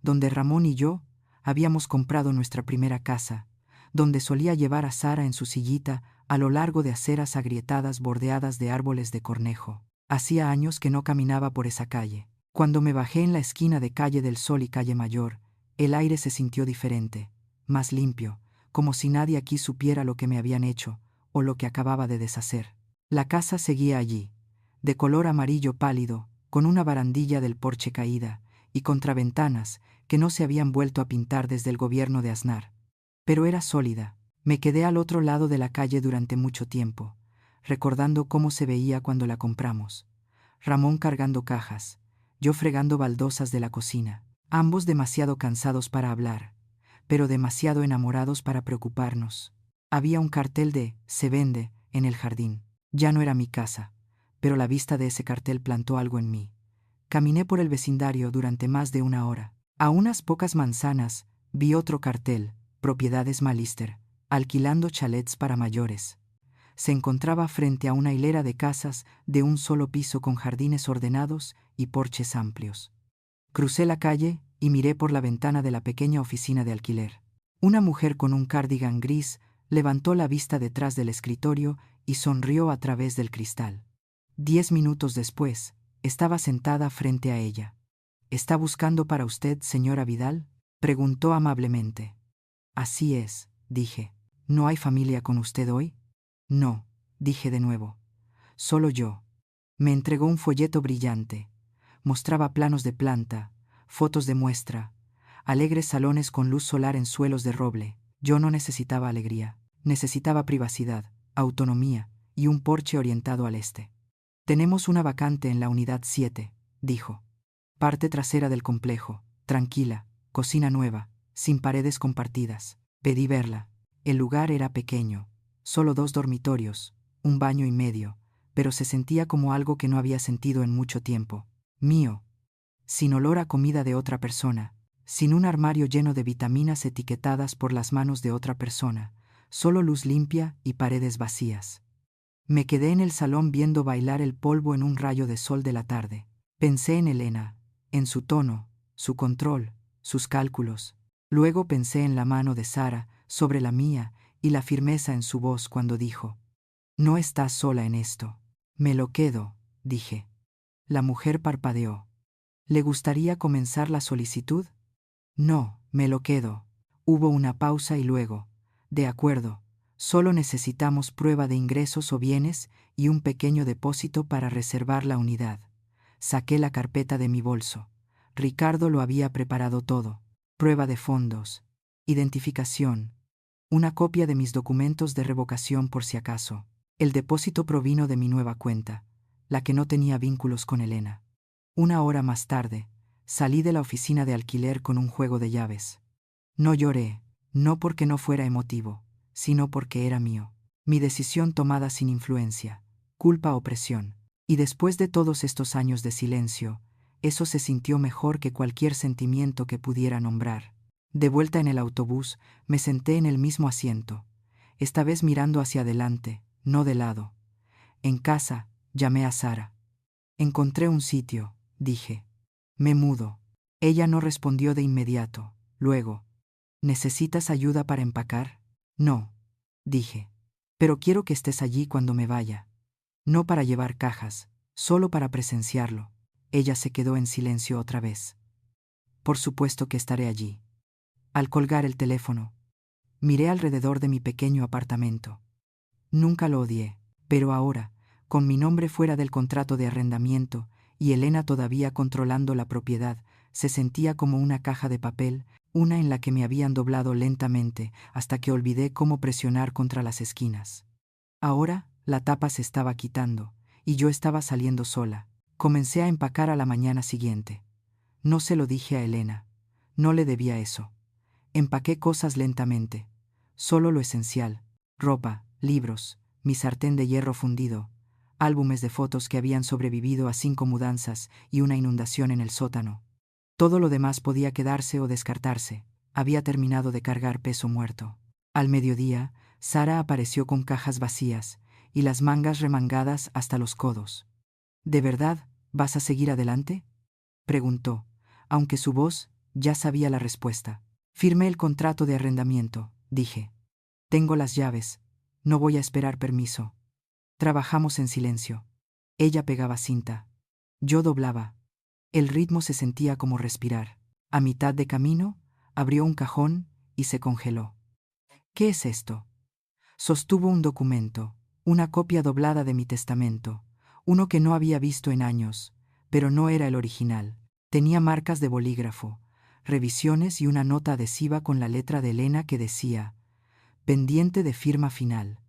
Speaker 1: donde Ramón y yo habíamos comprado nuestra primera casa, donde solía llevar a Sara en su sillita a lo largo de aceras agrietadas bordeadas de árboles de cornejo. Hacía años que no caminaba por esa calle. Cuando me bajé en la esquina de Calle del Sol y Calle Mayor, el aire se sintió diferente, más limpio, como si nadie aquí supiera lo que me habían hecho o lo que acababa de deshacer. La casa seguía allí, de color amarillo pálido, con una barandilla del porche caída y contraventanas que no se habían vuelto a pintar desde el gobierno de Aznar. Pero era sólida. Me quedé al otro lado de la calle durante mucho tiempo, recordando cómo se veía cuando la compramos. Ramón cargando cajas, yo fregando baldosas de la cocina, ambos demasiado cansados para hablar, pero demasiado enamorados para preocuparnos. Había un cartel de «Se vende» en el jardín. Ya no era mi casa, pero la vista de ese cartel plantó algo en mí. Caminé por el vecindario durante más de una hora. A unas pocas manzanas vi otro cartel, Propiedades Malister, alquilando chalets para mayores. Se encontraba frente a una hilera de casas de un solo piso con jardines ordenados y porches amplios. Crucé la calle y miré por la ventana de la pequeña oficina de alquiler. Una mujer con un cardigan gris levantó la vista detrás del escritorio y sonrió a través del cristal. 10 minutos después, estaba sentada frente a ella. ¿Está buscando para usted, señora Vidal?, preguntó amablemente. Así es, dije. ¿No hay familia con usted hoy? No, dije de nuevo. Solo yo. Me entregó un folleto brillante. Mostraba planos de planta, fotos de muestra, alegres salones con luz solar en suelos de roble. Yo no necesitaba alegría. Necesitaba privacidad, autonomía y un porche orientado al este. Tenemos una vacante en la unidad 7, dijo. Parte trasera del complejo, tranquila, cocina nueva, sin paredes compartidas. Pedí verla. El lugar era pequeño, solo 2 dormitorios, un baño y medio, pero se sentía como algo que no había sentido en mucho tiempo. Mío. Sin olor a comida de otra persona, sin un armario lleno de vitaminas etiquetadas por las manos de otra persona, solo luz limpia y paredes vacías. Me quedé en el salón viendo bailar el polvo en un rayo de sol de la tarde. Pensé en Elena, en su tono, su control, sus cálculos. Luego pensé en la mano de Sara sobre la mía y la firmeza en su voz cuando dijo: «No estás sola en esto». «Me lo quedo», dije. La mujer parpadeó. «¿Le gustaría comenzar la solicitud?» «No, me lo quedo». Hubo una pausa y luego: «De acuerdo, solo necesitamos prueba de ingresos o bienes y un pequeño depósito para reservar la unidad». Saqué la carpeta de mi bolso. Ricardo lo había preparado todo: prueba de fondos, identificación, una copia de mis documentos de revocación por si acaso. El depósito provino de mi nueva cuenta, la que no tenía vínculos con Elena. Una hora más tarde, salí de la oficina de alquiler con un juego de llaves. No lloré, no porque no fuera emotivo, sino porque era mío. Mi decisión tomada sin influencia, culpa o presión. Y después de todos estos años de silencio, eso se sintió mejor que cualquier sentimiento que pudiera nombrar. De vuelta en el autobús, me senté en el mismo asiento, esta vez mirando hacia adelante, no de lado. En casa, llamé a Sara. «Encontré un sitio», dije. «Me mudo». Ella no respondió de inmediato. Luego: «¿Necesitas ayuda para empacar?» «No», dije. «Pero quiero que estés allí cuando me vaya. No para llevar cajas, solo para presenciarlo». Ella se quedó en silencio otra vez. «Por supuesto que estaré allí». Al colgar el teléfono, miré alrededor de mi pequeño apartamento. Nunca lo odié, pero ahora, con mi nombre fuera del contrato de arrendamiento y Elena todavía controlando la propiedad, se sentía como una caja de papel, una en la que me habían doblado lentamente hasta que olvidé cómo presionar contra las esquinas. Ahora, la tapa se estaba quitando, y yo estaba saliendo sola. Comencé a empacar a la mañana siguiente. No se lo dije a Elena. No le debía eso. Empaqué cosas lentamente. Solo lo esencial: ropa, libros, mi sartén de hierro fundido, álbumes de fotos que habían sobrevivido a 5 mudanzas y una inundación en el sótano. Todo lo demás podía quedarse o descartarse. Había terminado de cargar peso muerto. Al mediodía, Sara apareció con cajas vacías y las mangas remangadas hasta los codos. «¿De verdad vas a seguir adelante?», preguntó, aunque su voz ya sabía la respuesta. «Firmé el contrato de arrendamiento», dije. «Tengo las llaves. No voy a esperar permiso». Trabajamos en silencio. Ella pegaba cinta. Yo doblaba. El ritmo se sentía como respirar. A mitad de camino, abrió un cajón y se congeló. «¿Qué es esto?». Sostuvo un documento, una copia doblada de mi testamento, uno que no había visto en años, pero no era el original. Tenía marcas de bolígrafo, revisiones y una nota adhesiva con la letra de Elena que decía: «Pendiente de firma final.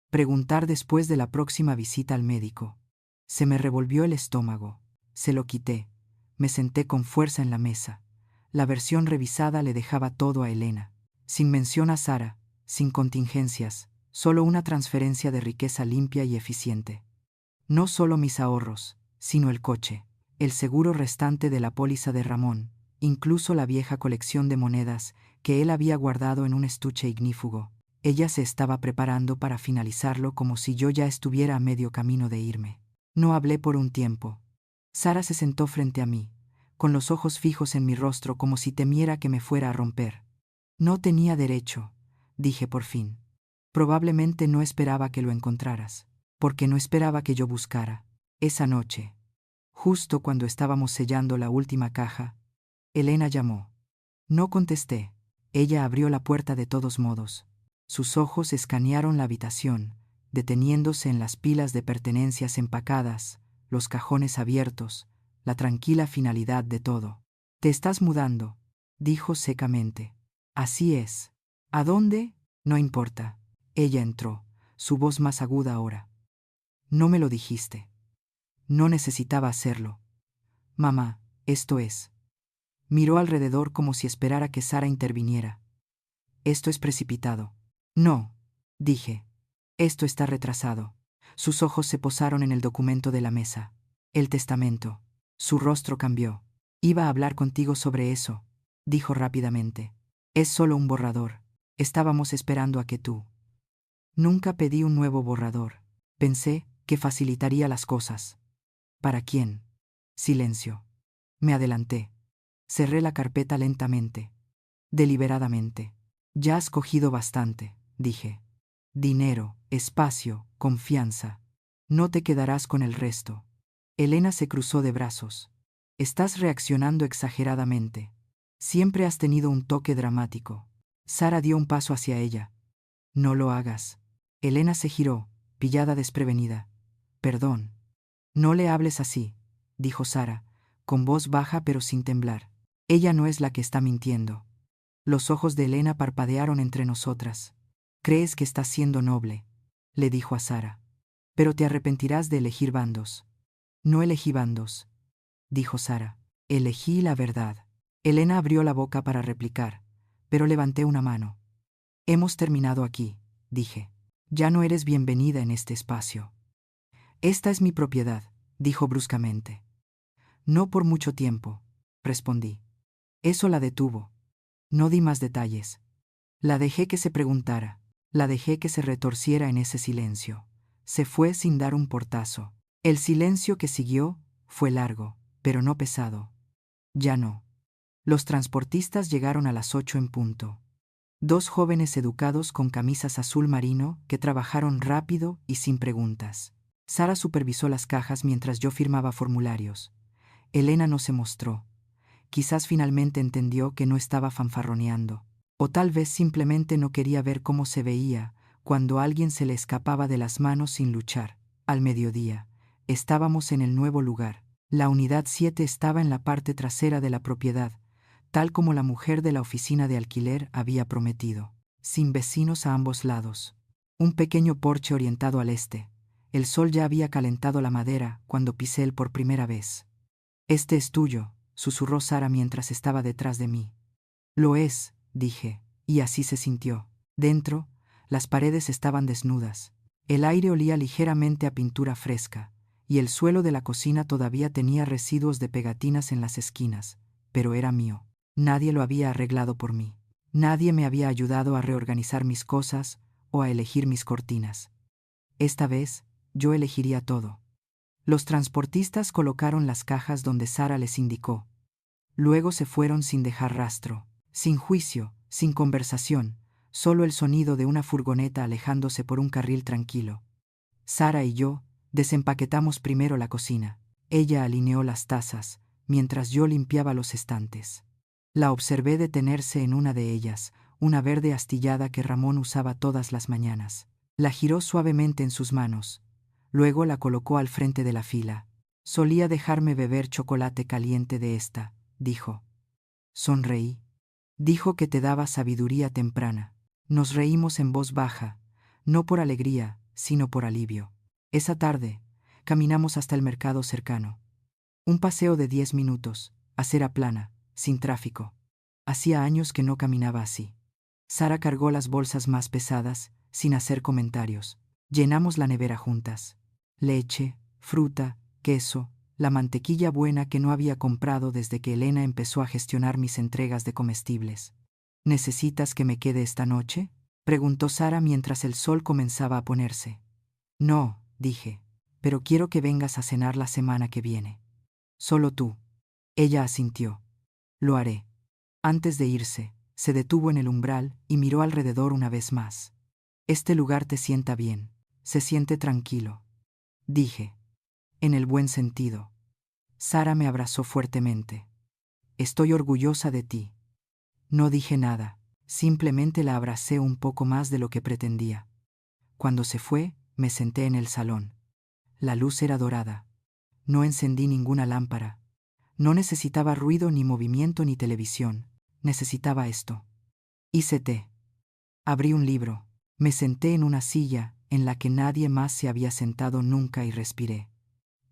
Speaker 1: Preguntar después de la próxima visita al médico». Se me revolvió el estómago. Se lo quité. Me senté con fuerza en la mesa. La versión revisada le dejaba todo a Elena. Sin mención a Sara, sin contingencias, solo una transferencia de riqueza limpia y eficiente. No solo mis ahorros, sino el coche, el seguro restante de la póliza de Ramón, incluso la vieja colección de monedas que él había guardado en un estuche ignífugo. Ella se estaba preparando para finalizarlo como si yo ya estuviera a medio camino de irme. No hablé por un tiempo. Sara se sentó frente a mí, con los ojos fijos en mi rostro como si temiera que me fuera a romper. «No tenía derecho», dije por fin. «Probablemente no esperaba que lo encontraras, porque no esperaba que yo buscara». Esa noche, justo cuando estábamos sellando la última caja, Elena llamó. No contesté. Ella abrió la puerta de todos modos. Sus ojos escanearon la habitación, deteniéndose en las pilas de pertenencias empacadas, los cajones abiertos, la tranquila finalidad de todo. «Te estás mudando», dijo secamente. «Así es». «¿A dónde?». «No importa». Ella entró, su voz más aguda ahora. «No me lo dijiste». «No necesitaba hacerlo». «Mamá, esto es». Miró alrededor como si esperara que Sara interviniera. «Esto es precipitado». «No», dije. «Esto está retrasado». Sus ojos se posaron en el documento de la mesa. El testamento. Su rostro cambió. «Iba a hablar contigo sobre eso», dijo rápidamente. «Es solo un borrador. Estábamos esperando a que tú». Nunca pedí un nuevo borrador. Pensé que facilitaría las cosas. ¿Para quién? Silencio. Me adelanté. Cerré la carpeta lentamente. Deliberadamente. «Ya has cogido bastante», dije. dinero, espacio, confianza. No te quedarás con el resto. Elena se cruzó de brazos. Estás reaccionando exageradamente. Siempre has tenido un toque dramático. Sara dio un paso hacia ella. No lo hagas. Elena se giró, pillada desprevenida. Perdón. No le hables así, dijo Sara, con voz baja pero sin temblar. Ella no es la que está mintiendo. Los ojos de Elena parpadearon entre nosotras. Crees que estás siendo noble, le dijo a Sara. Pero te arrepentirás de elegir bandos. No elegí bandos, dijo Sara. Elegí la verdad. Elena abrió la boca para replicar, pero levanté una mano. Hemos terminado aquí, dije. Ya no eres bienvenida en este espacio. Esta es mi propiedad, dijo bruscamente. No por mucho tiempo, respondí. Eso la detuvo. No di más detalles. La dejé que se preguntara. La dejé que se retorciera en ese silencio. Se fue sin dar un portazo. El silencio que siguió fue largo, pero no pesado. Ya no. Los transportistas llegaron a las 8 en punto. Dos jóvenes educados con camisas azul marino que trabajaron rápido y sin preguntas. Sara supervisó las cajas mientras yo firmaba formularios. Elena no se mostró. Quizás finalmente entendió que no estaba fanfarroneando. O tal vez simplemente no quería ver cómo se veía cuando alguien se le escapaba de las manos sin luchar. Al mediodía, estábamos en el nuevo lugar. La unidad 7 estaba en la parte trasera de la propiedad, tal como la mujer de la oficina de alquiler había prometido. Sin vecinos a ambos lados. Un pequeño porche orientado al este. El sol ya había calentado la madera cuando pisé él por primera vez. «Este es tuyo», susurró Sara mientras estaba detrás de mí. «Lo es», dije, y así se sintió. Dentro, las paredes estaban desnudas. El aire olía ligeramente a pintura fresca, y el suelo de la cocina todavía tenía residuos de pegatinas en las esquinas, pero era mío. Nadie lo había arreglado por mí. Nadie me había ayudado a reorganizar mis cosas o a elegir mis cortinas. Esta vez, yo elegiría todo. Los transportistas colocaron las cajas donde Sara les indicó. Luego se fueron sin dejar rastro, sin juicio, sin conversación, solo el sonido de una furgoneta alejándose por un carril tranquilo. Sara y yo desempaquetamos primero la cocina. Ella alineó las tazas, mientras yo limpiaba los estantes. La observé detenerse en una de ellas, una verde astillada que Ramón usaba todas las mañanas. La giró suavemente en sus manos. Luego la colocó al frente de la fila. Solía dejarme beber chocolate caliente de esta, dijo. Sonreí. Dijo que te daba sabiduría temprana. Nos reímos en voz baja, no por alegría, sino por alivio. Esa tarde, caminamos hasta el mercado cercano. Un paseo de 10 minutos, acera plana, sin tráfico. Hacía años que no caminaba así. Sara cargó las bolsas más pesadas, sin hacer comentarios. Llenamos la nevera juntas. Leche, fruta, queso, la mantequilla buena que no había comprado desde que Elena empezó a gestionar mis entregas de comestibles. ¿Necesitas que me quede esta noche?, preguntó Sara mientras el sol comenzaba a ponerse. No, dije, pero quiero que vengas a cenar la semana que viene. Solo tú. Ella asintió. Lo haré. Antes de irse, se detuvo en el umbral y miró alrededor una vez más. Este lugar te sienta bien, se siente tranquilo. Dije. En el buen sentido. Sara me abrazó fuertemente. Estoy orgullosa de ti. No dije nada, simplemente la abracé un poco más de lo que pretendía. Cuando se fue, me senté en el salón. La luz era dorada. No encendí ninguna lámpara. No necesitaba ruido ni movimiento ni televisión. Necesitaba esto. Hice té. Abrí un libro. Me senté en una silla en la que nadie más se había sentado nunca y respiré.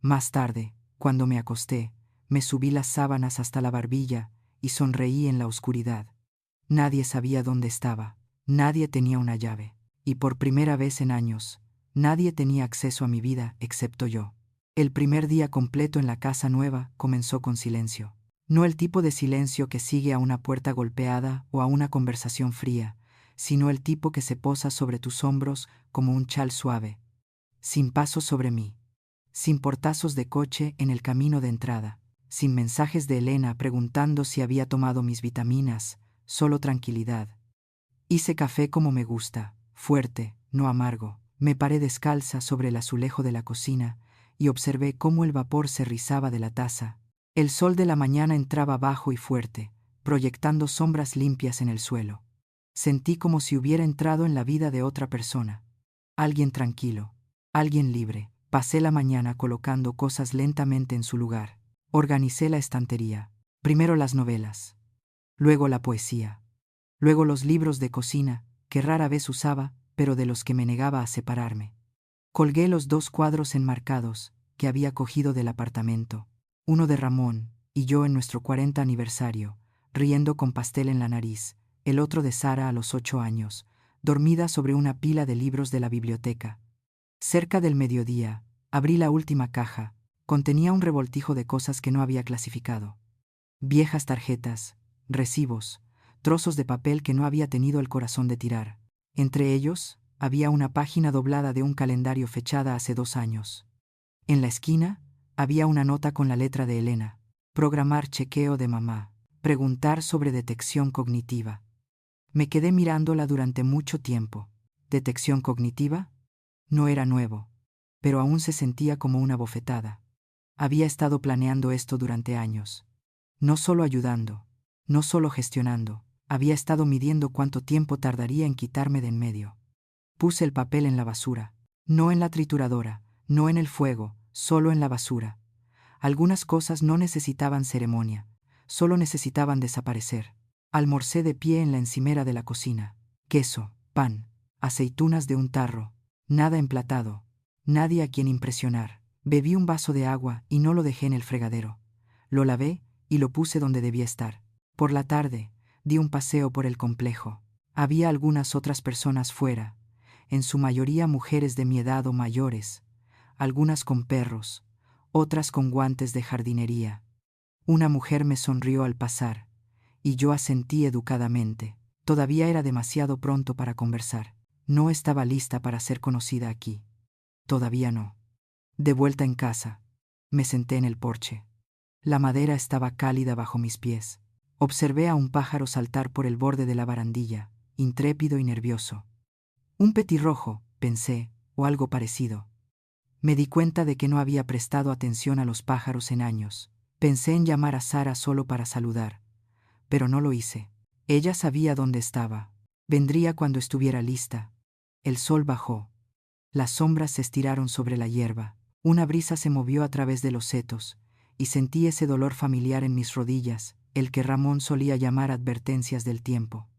Speaker 1: Más tarde, cuando me acosté, me subí las sábanas hasta la barbilla y sonreí en la oscuridad. Nadie sabía dónde estaba. Nadie tenía una llave. Y por primera vez en años, nadie tenía acceso a mi vida excepto yo. El primer día completo en la casa nueva comenzó con silencio. No el tipo de silencio que sigue a una puerta golpeada o a una conversación fría, sino el tipo que se posa sobre tus hombros como un chal suave. Sin pasos sobre mí. Sin portazos de coche en el camino de entrada. Sin mensajes de Elena preguntando si había tomado mis vitaminas. Solo tranquilidad. Hice café como me gusta, fuerte, no amargo. Me paré descalza sobre el azulejo de la cocina y observé cómo el vapor se rizaba de la taza. El sol de la mañana entraba bajo y fuerte, proyectando sombras limpias en el suelo. Sentí como si hubiera entrado en la vida de otra persona. Alguien tranquilo, alguien libre. Pasé la mañana colocando cosas lentamente en su lugar. Organicé la estantería. Primero las novelas, luego la poesía, luego los libros de cocina, que rara vez usaba, pero de los que me negaba a separarme. Colgué los 2 cuadros enmarcados que había cogido del apartamento, uno de Ramón y yo en nuestro 40 aniversario, riendo con pastel en la nariz, el otro de Sara a los 8 años, dormida sobre una pila de libros de la biblioteca. Cerca del mediodía, abrí la última caja. Contenía un revoltijo de cosas que no había clasificado. Viejas tarjetas, recibos, trozos de papel que no había tenido el corazón de tirar. Entre ellos, había una página doblada de un calendario fechada hace 2 años. En la esquina, había una nota con la letra de Elena. Programar chequeo de mamá. Preguntar sobre detección cognitiva. Me quedé mirándola durante mucho tiempo. ¿Detección cognitiva? No era nuevo, pero aún se sentía como una bofetada. Había estado planeando esto durante años. No solo ayudando, no solo gestionando, había estado midiendo cuánto tiempo tardaría en quitarme de en medio. Puse el papel en la basura, no en la trituradora, no en el fuego, solo en la basura. Algunas cosas no necesitaban ceremonia, solo necesitaban desaparecer. Almorcé de pie en la encimera de la cocina. Queso, pan, aceitunas de un tarro, nada emplatado, nadie a quien impresionar. Bebí un vaso de agua y no lo dejé en el fregadero. Lo lavé y lo puse donde debía estar. Por la tarde, di un paseo por el complejo. Había algunas otras personas fuera, en su mayoría mujeres de mi edad o mayores, algunas con perros, otras con guantes de jardinería. Una mujer me sonrió al pasar, y yo asentí educadamente. Todavía era demasiado pronto para conversar. No estaba lista para ser conocida aquí. Todavía no. De vuelta en casa, me senté en el porche. La madera estaba cálida bajo mis pies. Observé a un pájaro saltar por el borde de la barandilla, intrépido y nervioso. Un petirrojo, pensé, o algo parecido. Me di cuenta de que no había prestado atención a los pájaros en años. Pensé en llamar a Sara solo para saludar, pero no lo hice. Ella sabía dónde estaba. Vendría cuando estuviera lista. El sol bajó. Las sombras se estiraron sobre la hierba. Una brisa se movió a través de los setos, y sentí ese dolor familiar en mis rodillas, el que Ramón solía llamar advertencias del tiempo.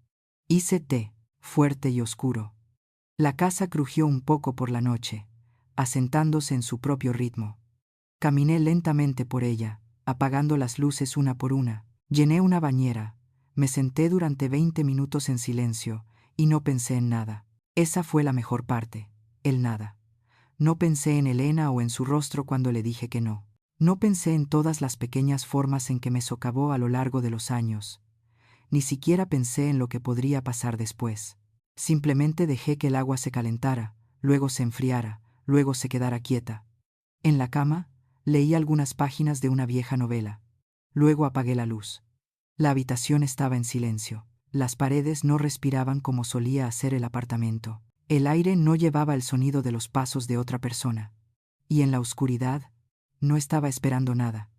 Speaker 1: Hice té, fuerte y oscuro. La casa crujió un poco por la noche, asentándose en su propio ritmo. Caminé lentamente por ella, apagando las luces una por una. Llené una bañera, me senté durante 20 minutos en silencio, y no pensé en nada. Esa fue la mejor parte, el nada. No pensé en Elena o en su rostro cuando le dije que no. No pensé en todas las pequeñas formas en que me socavó a lo largo de los años. Ni siquiera pensé en lo que podría pasar después. Simplemente dejé que el agua se calentara, luego se enfriara, luego se quedara quieta. En la cama, leí algunas páginas de una vieja novela. Luego apagué la luz. La habitación estaba en silencio. Las paredes no respiraban como solía hacer el apartamento. El aire no llevaba el sonido de los pasos de otra persona. Y en la oscuridad, no estaba esperando nada.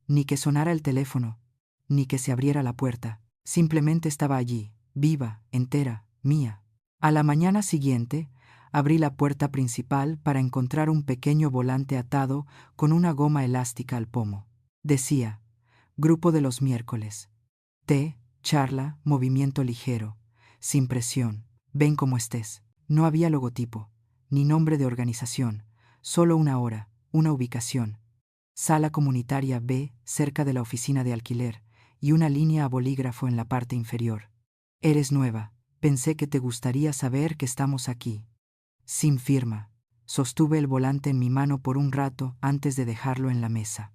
Speaker 1: Ni que sonara el teléfono, ni que se abriera la puerta. Simplemente estaba allí, viva, entera, mía. A la mañana siguiente, abrí la puerta principal para encontrar un pequeño volante atado con una goma elástica al pomo. Decía, Grupo de los miércoles. Té, charla, movimiento ligero, sin presión, ven como estés. No había logotipo, ni nombre de organización, solo una hora, una ubicación. Sala comunitaria B, cerca de la oficina de alquiler, y una línea a bolígrafo en la parte inferior. Eres nueva, pensé que te gustaría saber que estamos aquí. Sin firma. Sostuve el volante en mi mano por un rato antes de dejarlo en la mesa.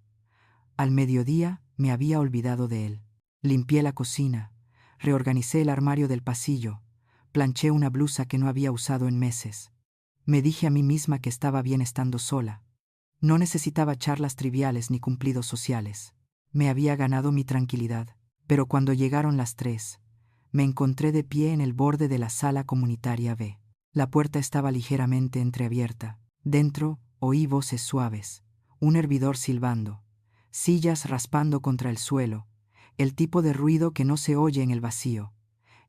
Speaker 1: Al mediodía me había olvidado de él. Limpié la cocina, reorganicé el armario del pasillo, planché una blusa que no había usado en meses. Me dije a mí misma que estaba bien estando sola. No necesitaba charlas triviales ni cumplidos sociales. Me había ganado mi tranquilidad, pero cuando llegaron las 3, me encontré de pie en el borde de la sala comunitaria B. La puerta estaba ligeramente entreabierta. Dentro oí voces suaves, un hervidor silbando, sillas raspando contra el suelo, el tipo de ruido que no se oye en el vacío,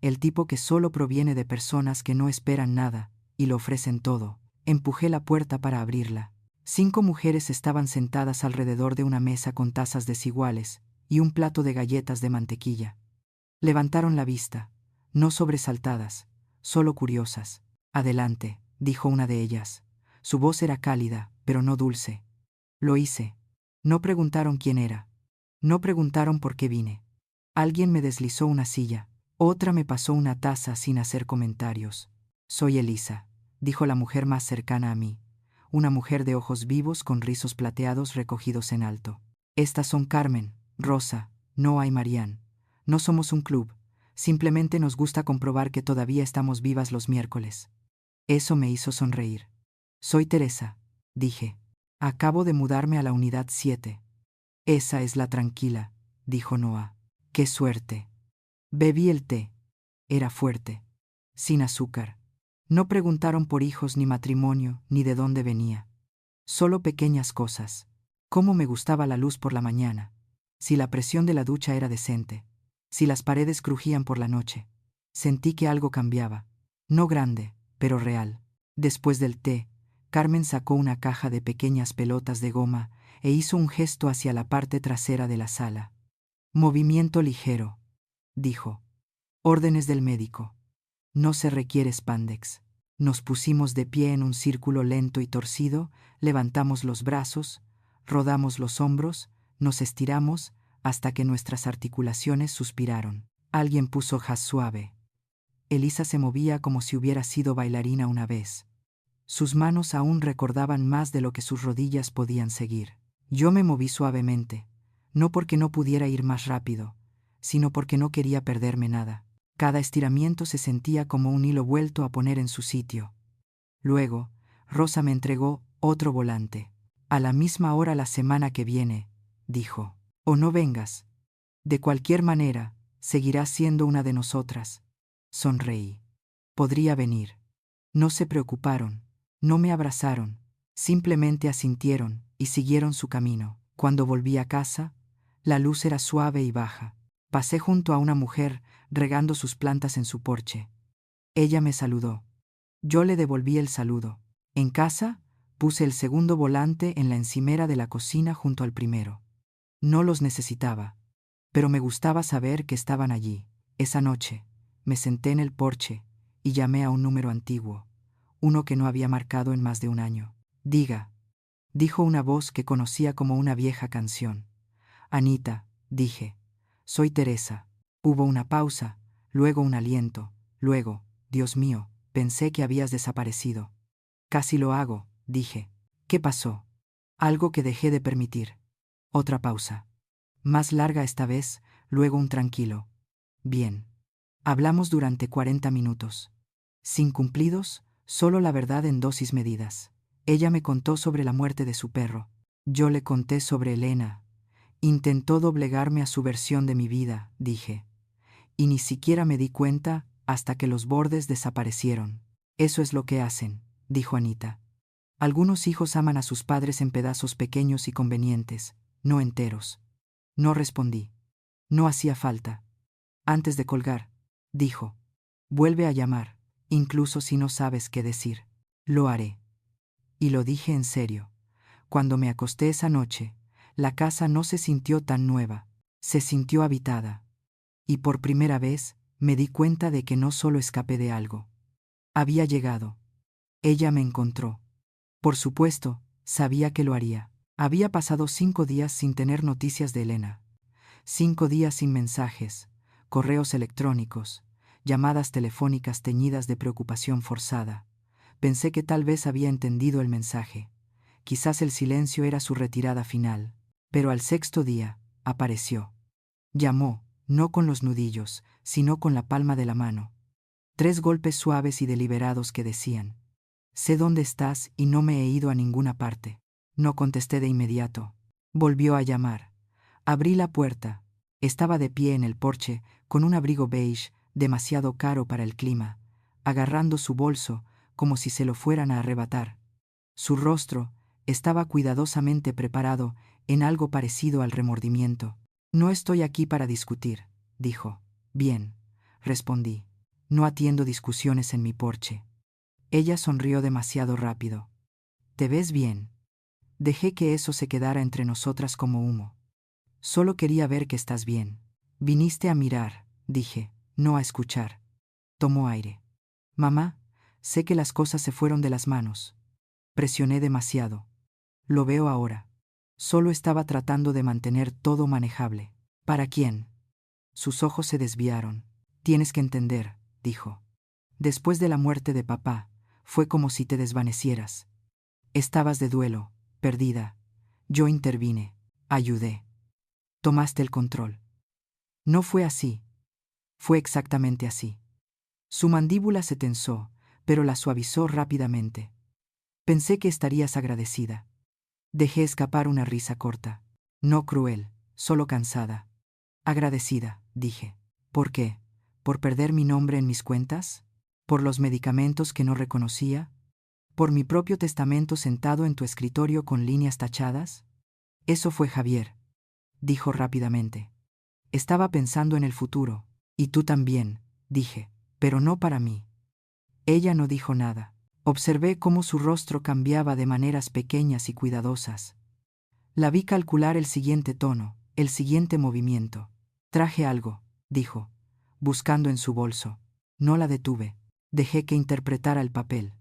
Speaker 1: el tipo que solo proviene de personas que no esperan nada y lo ofrecen todo. Empujé la puerta para abrirla. 5 mujeres estaban sentadas alrededor de una mesa con tazas desiguales y un plato de galletas de mantequilla. Levantaron la vista, no sobresaltadas, solo curiosas. Adelante, dijo una de ellas. Su voz era cálida, pero no dulce. Lo hice. No preguntaron quién era. No preguntaron por qué vine. Alguien me deslizó una silla. Otra me pasó una taza sin hacer comentarios. Soy Elisa, dijo la mujer más cercana a mí. Una mujer de ojos vivos con rizos plateados recogidos en alto. Estas son Carmen, Rosa, Noa y Marianne. No somos un club. Simplemente nos gusta comprobar que todavía estamos vivas los miércoles. Eso me hizo sonreír. Soy Teresa, dije. Acabo de mudarme a la unidad 7. Esa es la tranquila, dijo Noa. ¡Qué suerte! Bebí el té. Era fuerte. Sin azúcar. No preguntaron por hijos ni matrimonio, ni de dónde venía. Solo pequeñas cosas. Cómo me gustaba la luz por la mañana. Si la presión de la ducha era decente. Si las paredes crujían por la noche. Sentí que algo cambiaba. No grande, pero real. Después del té, Carmen sacó una caja de pequeñas pelotas de goma e hizo un gesto hacia la parte trasera de la sala. Movimiento ligero, dijo. Órdenes del médico. No se requiere spandex. Nos pusimos de pie en un círculo lento y torcido, levantamos los brazos, rodamos los hombros, nos estiramos hasta que nuestras articulaciones suspiraron. Alguien puso jazz suave. Elisa se movía como si hubiera sido bailarina una vez. Sus manos aún recordaban más de lo que sus rodillas podían seguir. Yo me moví suavemente, no porque no pudiera ir más rápido, sino porque no quería perderme nada. Cada estiramiento se sentía como un hilo vuelto a poner en su sitio. Luego, Rosa me entregó otro volante. A la misma hora la semana que viene, dijo. O no vengas. De cualquier manera, seguirás siendo una de nosotras. Sonreí. Podría venir. No se preocuparon, no me abrazaron, simplemente asintieron y siguieron su camino. Cuando volví a casa, la luz era suave y baja. Pasé junto a una mujer regando sus plantas en su porche. Ella me saludó. Yo le devolví el saludo. En casa, puse el segundo volante en la encimera de la cocina junto al primero. No los necesitaba, pero me gustaba saber que estaban allí. Esa noche, me senté en el porche y llamé a un número antiguo, uno que no había marcado en más de un año. Diga, dijo una voz que conocía como una vieja canción. Anita, dije. Soy Teresa. Hubo una pausa, luego un aliento, luego, Dios mío, pensé que habías desaparecido. Casi lo hago, dije. ¿Qué pasó? Algo que dejé de permitir. Otra pausa. Más larga esta vez, luego un tranquilo. Bien. Hablamos durante 40 minutos. Sin cumplidos, solo la verdad en dosis medidas. Ella me contó sobre la muerte de su perro. Yo le conté sobre Elena. Intentó doblegarme a su versión de mi vida, dije. Y ni siquiera me di cuenta hasta que los bordes desaparecieron. Eso es lo que hacen, dijo Anita. Algunos hijos aman a sus padres en pedazos pequeños y convenientes, no enteros. No respondí. No hacía falta. Antes de colgar, dijo. Vuelve a llamar, incluso si no sabes qué decir. Lo haré. Y lo dije en serio. Cuando me acosté esa noche, la casa no se sintió tan nueva, se sintió habitada. Y por primera vez, me di cuenta de que no solo escapé de algo. Había llegado. Ella me encontró. Por supuesto, sabía que lo haría. Había pasado 5 días sin tener noticias de Elena. 5 días sin mensajes, correos electrónicos, llamadas telefónicas teñidas de preocupación forzada. Pensé que tal vez había entendido el mensaje. Quizás el silencio era su retirada final. Pero al 6.º día, apareció. Llamó, no con los nudillos, sino con la palma de la mano. 3 golpes suaves y deliberados que decían: sé dónde estás y no me he ido a ninguna parte. No contesté de inmediato. Volvió a llamar. Abrí la puerta. Estaba de pie en el porche, con un abrigo beige, demasiado caro para el clima, agarrando su bolso, como si se lo fueran a arrebatar. Su rostro estaba cuidadosamente preparado en algo parecido al remordimiento. No estoy aquí para discutir, dijo. Bien, respondí. No atiendo discusiones en mi porche. Ella sonrió demasiado rápido. ¿Te ves bien? Dejé que eso se quedara entre nosotras como humo. Solo quería ver que estás bien. Viniste a mirar, dije, no a escuchar. Tomó aire. Mamá, sé que las cosas se fueron de las manos. Presioné demasiado. Lo veo ahora. Solo estaba tratando de mantener todo manejable. ¿Para quién? Sus ojos se desviaron. Tienes que entender, dijo. Después de la muerte de papá, fue como si te desvanecieras. Estabas de duelo, perdida. Yo intervine, ayudé. Tomaste el control. No fue así. Fue exactamente así. Su mandíbula se tensó, pero la suavizó rápidamente. Pensé que estarías agradecida. Dejé escapar una risa corta. No cruel, solo cansada. Agradecida, dije. ¿Por qué? ¿Por perder mi nombre en mis cuentas? ¿Por los medicamentos que no reconocía? ¿Por mi propio testamento sentado en tu escritorio con líneas tachadas? Eso fue Javier, dijo rápidamente. Estaba pensando en el futuro. Y tú también, dije, pero no para mí. Ella no dijo nada. Observé cómo su rostro cambiaba de maneras pequeñas y cuidadosas. La vi calcular el siguiente tono, el siguiente movimiento. Traje algo, dijo, buscando en su bolso. No la detuve. Dejé que interpretara el papel.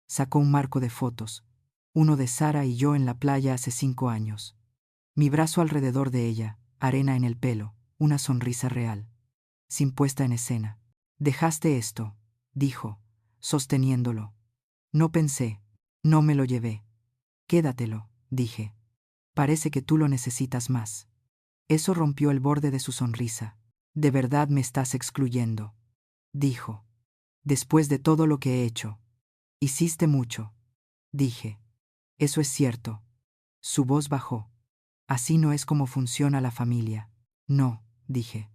Speaker 1: Sacó un marco de fotos, uno de Sara y yo en la playa hace 5 años. Mi brazo alrededor de ella, arena en el pelo, una sonrisa real, sin puesta en escena. Dejaste esto, dijo, sosteniéndolo. No pensé, no me lo llevé. Quédatelo, dije. Parece que tú lo necesitas más. Eso rompió el borde de su sonrisa. De verdad me estás excluyendo, dijo. Después de todo lo que he hecho. Hiciste mucho, dije. Eso es cierto. Su voz bajó. Así no es como funciona la familia. No, dije.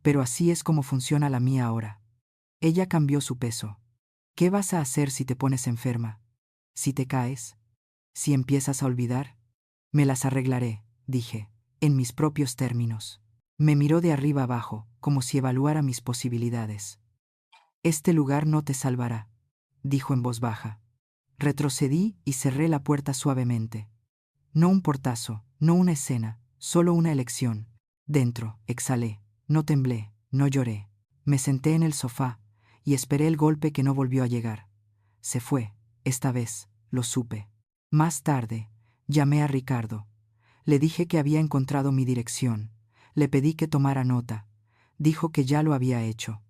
Speaker 1: Pero así es como funciona la mía ahora. Ella cambió su peso. ¿Qué vas a hacer si te pones enferma? ¿Si te caes? ¿Si empiezas a olvidar? Me las arreglaré, dije, en mis propios términos. Me miró de arriba abajo, como si evaluara mis posibilidades. Este lugar no te salvará, dijo en voz baja. Retrocedí y cerré la puerta suavemente. No un portazo, no una escena, solo una elección. Dentro, exhalé, no temblé, no lloré. Me senté en el sofá y esperé el golpe que no volvió a llegar. Se fue, esta vez, lo supe. Más tarde, llamé a Ricardo. Le dije que había encontrado mi dirección. Le pedí que tomara nota. Dijo que ya lo había hecho.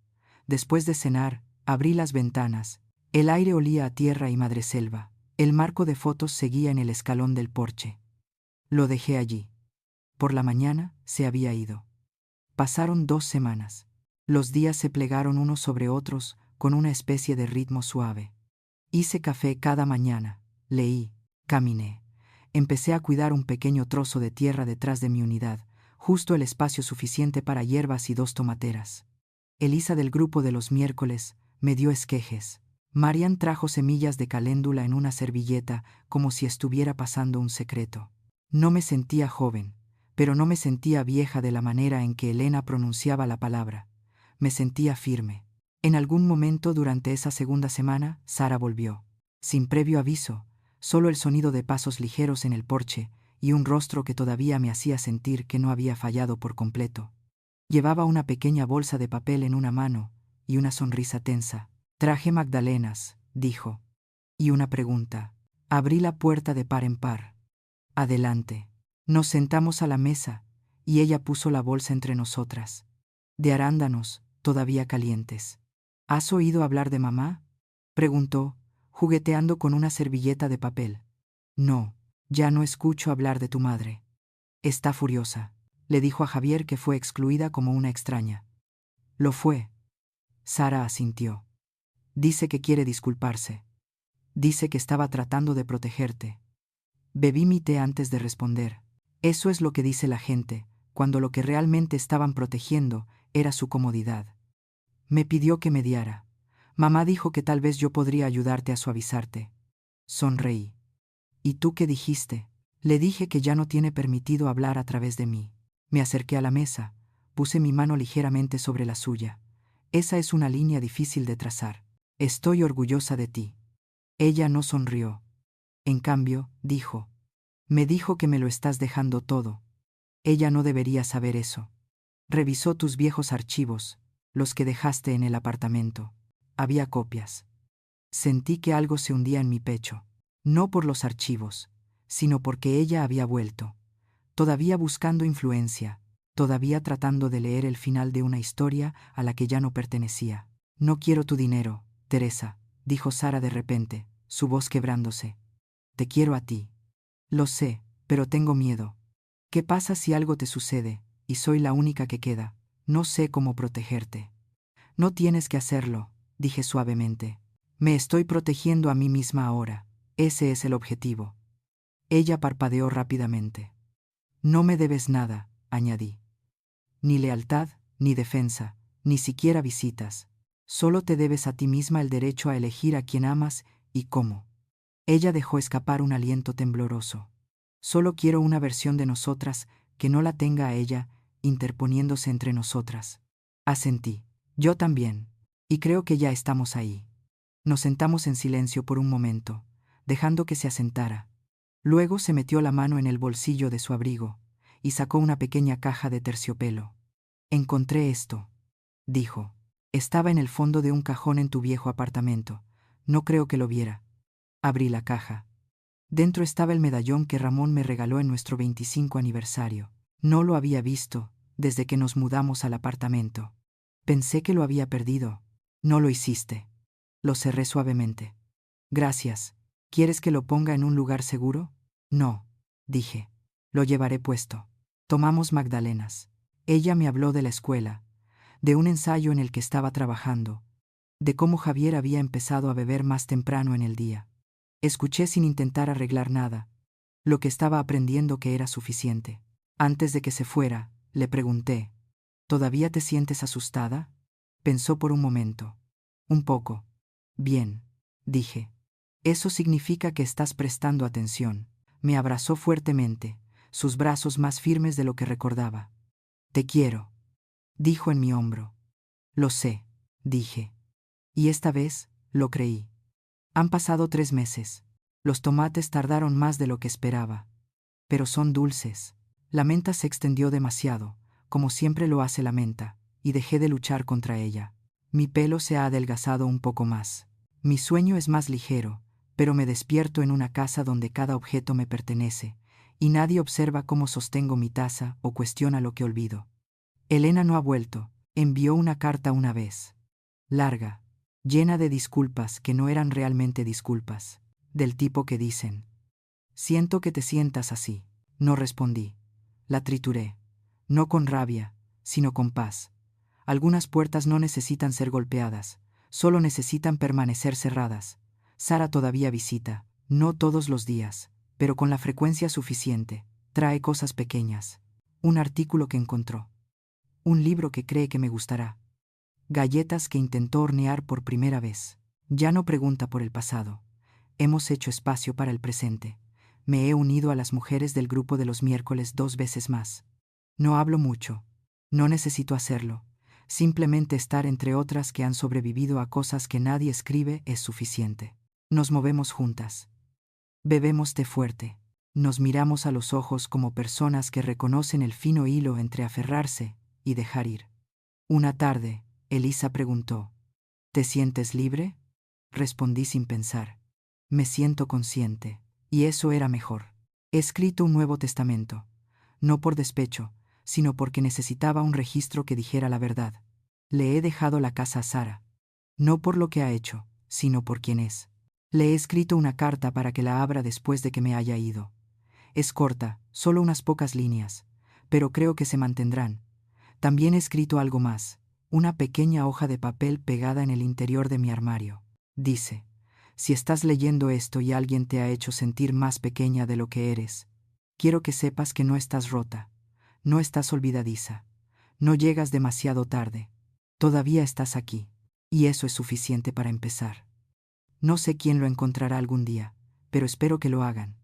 Speaker 1: Después de cenar, abrí las ventanas. El aire olía a tierra y madreselva. El marco de fotos seguía en el escalón del porche. Lo dejé allí. Por la mañana se había ido. Pasaron 2 semanas. Los días se plegaron unos sobre otros con una especie de ritmo suave. Hice café cada mañana, leí, caminé. Empecé a cuidar un pequeño trozo de tierra detrás de mi unidad, justo el espacio suficiente para hierbas y 2 tomateras. Elisa del grupo de los miércoles me dio esquejes. Marian trajo semillas de caléndula en una servilleta como si estuviera pasando un secreto. No me sentía joven, pero no me sentía vieja de la manera en que Elena pronunciaba la palabra. Me sentía firme. En algún momento durante esa segunda semana, Sara volvió. Sin previo aviso, solo el sonido de pasos ligeros en el porche y un rostro que todavía me hacía sentir que no había fallado por completo. Llevaba una pequeña bolsa de papel en una mano y una sonrisa tensa. Traje magdalenas, dijo. Y una pregunta. Abrí la puerta de par en par. Adelante. Nos sentamos a la mesa y ella puso la bolsa entre nosotras. De arándanos, todavía calientes. ¿Has oído hablar de mamá?, preguntó, jugueteando con una servilleta de papel. No, ya no escucho hablar de tu madre. Está furiosa, le dijo a Javier que fue excluida como una extraña. Lo fue. Sara asintió. Dice que quiere disculparse. Dice que estaba tratando de protegerte. Bebí mi té antes de responder. Eso es lo que dice la gente, cuando lo que realmente estaban protegiendo era su comodidad. Me pidió que mediara. Mamá dijo que tal vez yo podría ayudarte a suavizarte. Sonreí. ¿Y tú qué dijiste? Le dije que ya no tiene permitido hablar a través de mí. Me acerqué a la mesa, puse mi mano ligeramente sobre la suya. Esa es una línea difícil de trazar. Estoy orgullosa de ti. Ella no sonrió. En cambio, dijo. Me dijo que me lo estás dejando todo. Ella no debería saber eso. Revisó tus viejos archivos, los que dejaste en el apartamento. Había copias. Sentí que algo se hundía en mi pecho. No por los archivos, sino porque ella había vuelto. Todavía buscando influencia, todavía tratando de leer el final de una historia a la que ya no pertenecía. No quiero tu dinero, Teresa, dijo Sara de repente, su voz quebrándose. Te quiero a ti. Lo sé, pero tengo miedo. ¿Qué pasa si algo te sucede, y soy la única que queda? No sé cómo protegerte. No tienes que hacerlo, dije suavemente. Me estoy protegiendo a mí misma ahora. Ese es el objetivo. Ella parpadeó rápidamente. No me debes nada, añadí. Ni lealtad, ni defensa, ni siquiera visitas. Solo te debes a ti misma el derecho a elegir a quién amas y cómo. Ella dejó escapar un aliento tembloroso. Solo quiero una versión de nosotras que no la tenga a ella, interponiéndose entre nosotras. Asentí. Yo también. Y creo que ya estamos ahí. Nos sentamos en silencio por un momento, dejando que se asentara. Luego se metió la mano en el bolsillo de su abrigo y sacó una pequeña caja de terciopelo. Encontré esto, dijo. Estaba en el fondo de un cajón en tu viejo apartamento. No creo que lo viera. Abrí la caja. Dentro estaba el medallón que Ramón me regaló en nuestro 25 aniversario. No lo había visto desde que nos mudamos al apartamento. Pensé que lo había perdido. No lo hiciste. Lo cerré suavemente. Gracias. ¿Quieres que lo ponga en un lugar seguro? No, dije. Lo llevaré puesto. Tomamos magdalenas. Ella me habló de la escuela, de un ensayo en el que estaba trabajando, de cómo Javier había empezado a beber más temprano en el día. Escuché sin intentar arreglar nada, lo que estaba aprendiendo que era suficiente. Antes de que se fuera, le pregunté, ¿todavía te sientes asustada? Pensó por un momento. Un poco. Bien, dije. Eso significa que estás prestando atención. Me abrazó fuertemente, sus brazos más firmes de lo que recordaba. Te quiero, dijo en mi hombro. Lo sé, dije. Y esta vez, lo creí. Han pasado 3 meses. Los tomates tardaron más de lo que esperaba. Pero son dulces. La menta se extendió demasiado, como siempre lo hace la menta, y dejé de luchar contra ella. Mi pelo se ha adelgazado un poco más. Mi sueño es más ligero, pero me despierto en una casa donde cada objeto me pertenece, y nadie observa cómo sostengo mi taza o cuestiona lo que olvido. Elena no ha vuelto. Envió una carta una vez. Larga, llena de disculpas que no eran realmente disculpas, del tipo que dicen. Siento que te sientas así. No respondí. La trituré. No con rabia, sino con paz. Algunas puertas no necesitan ser golpeadas, solo necesitan permanecer cerradas. Sara todavía visita, no todos los días, pero con la frecuencia suficiente. Trae cosas pequeñas. Un artículo que encontró. Un libro que cree que me gustará. Galletas que intentó hornear por primera vez. Ya no pregunta por el pasado. Hemos hecho espacio para el presente. Me he unido a las mujeres del grupo de los miércoles 2 veces más. No hablo mucho. No necesito hacerlo. Simplemente estar entre otras que han sobrevivido a cosas que nadie escribe es suficiente. Nos movemos juntas. Bebemos té fuerte. Nos miramos a los ojos como personas que reconocen el fino hilo entre aferrarse y dejar ir. Una tarde, Elisa preguntó, ¿te sientes libre? Respondí sin pensar. Me siento consciente, y eso era mejor. He escrito un Nuevo Testamento, no por despecho, sino porque necesitaba un registro que dijera la verdad. Le he dejado la casa a Sara, no por lo que ha hecho, sino por quién es. Le he escrito una carta para que la abra después de que me haya ido. Es corta, solo unas pocas líneas, pero creo que se mantendrán. También he escrito algo más, una pequeña hoja de papel pegada en el interior de mi armario. Dice, si estás leyendo esto y alguien te ha hecho sentir más pequeña de lo que eres, quiero que sepas que no estás rota, no estás olvidadiza, no llegas demasiado tarde, todavía estás aquí. Y eso es suficiente para empezar. No sé quién lo encontrará algún día, pero espero que lo hagan.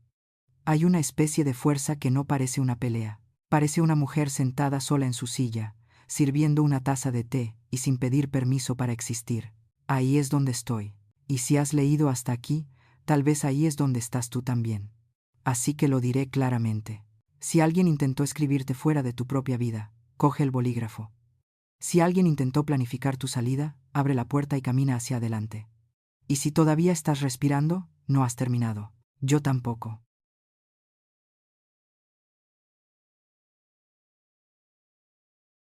Speaker 1: Hay una especie de fuerza que no parece una pelea. Parece una mujer sentada sola en su silla, sirviendo una taza de té y sin pedir permiso para existir. Ahí es donde estoy. Y si has leído hasta aquí, tal vez ahí es donde estás tú también. Así que lo diré claramente. Si alguien intentó escribirte fuera de tu propia vida, coge el bolígrafo. Si alguien intentó planificar tu salida, abre la puerta y camina hacia adelante. Y si todavía estás respirando, no has terminado. Yo tampoco.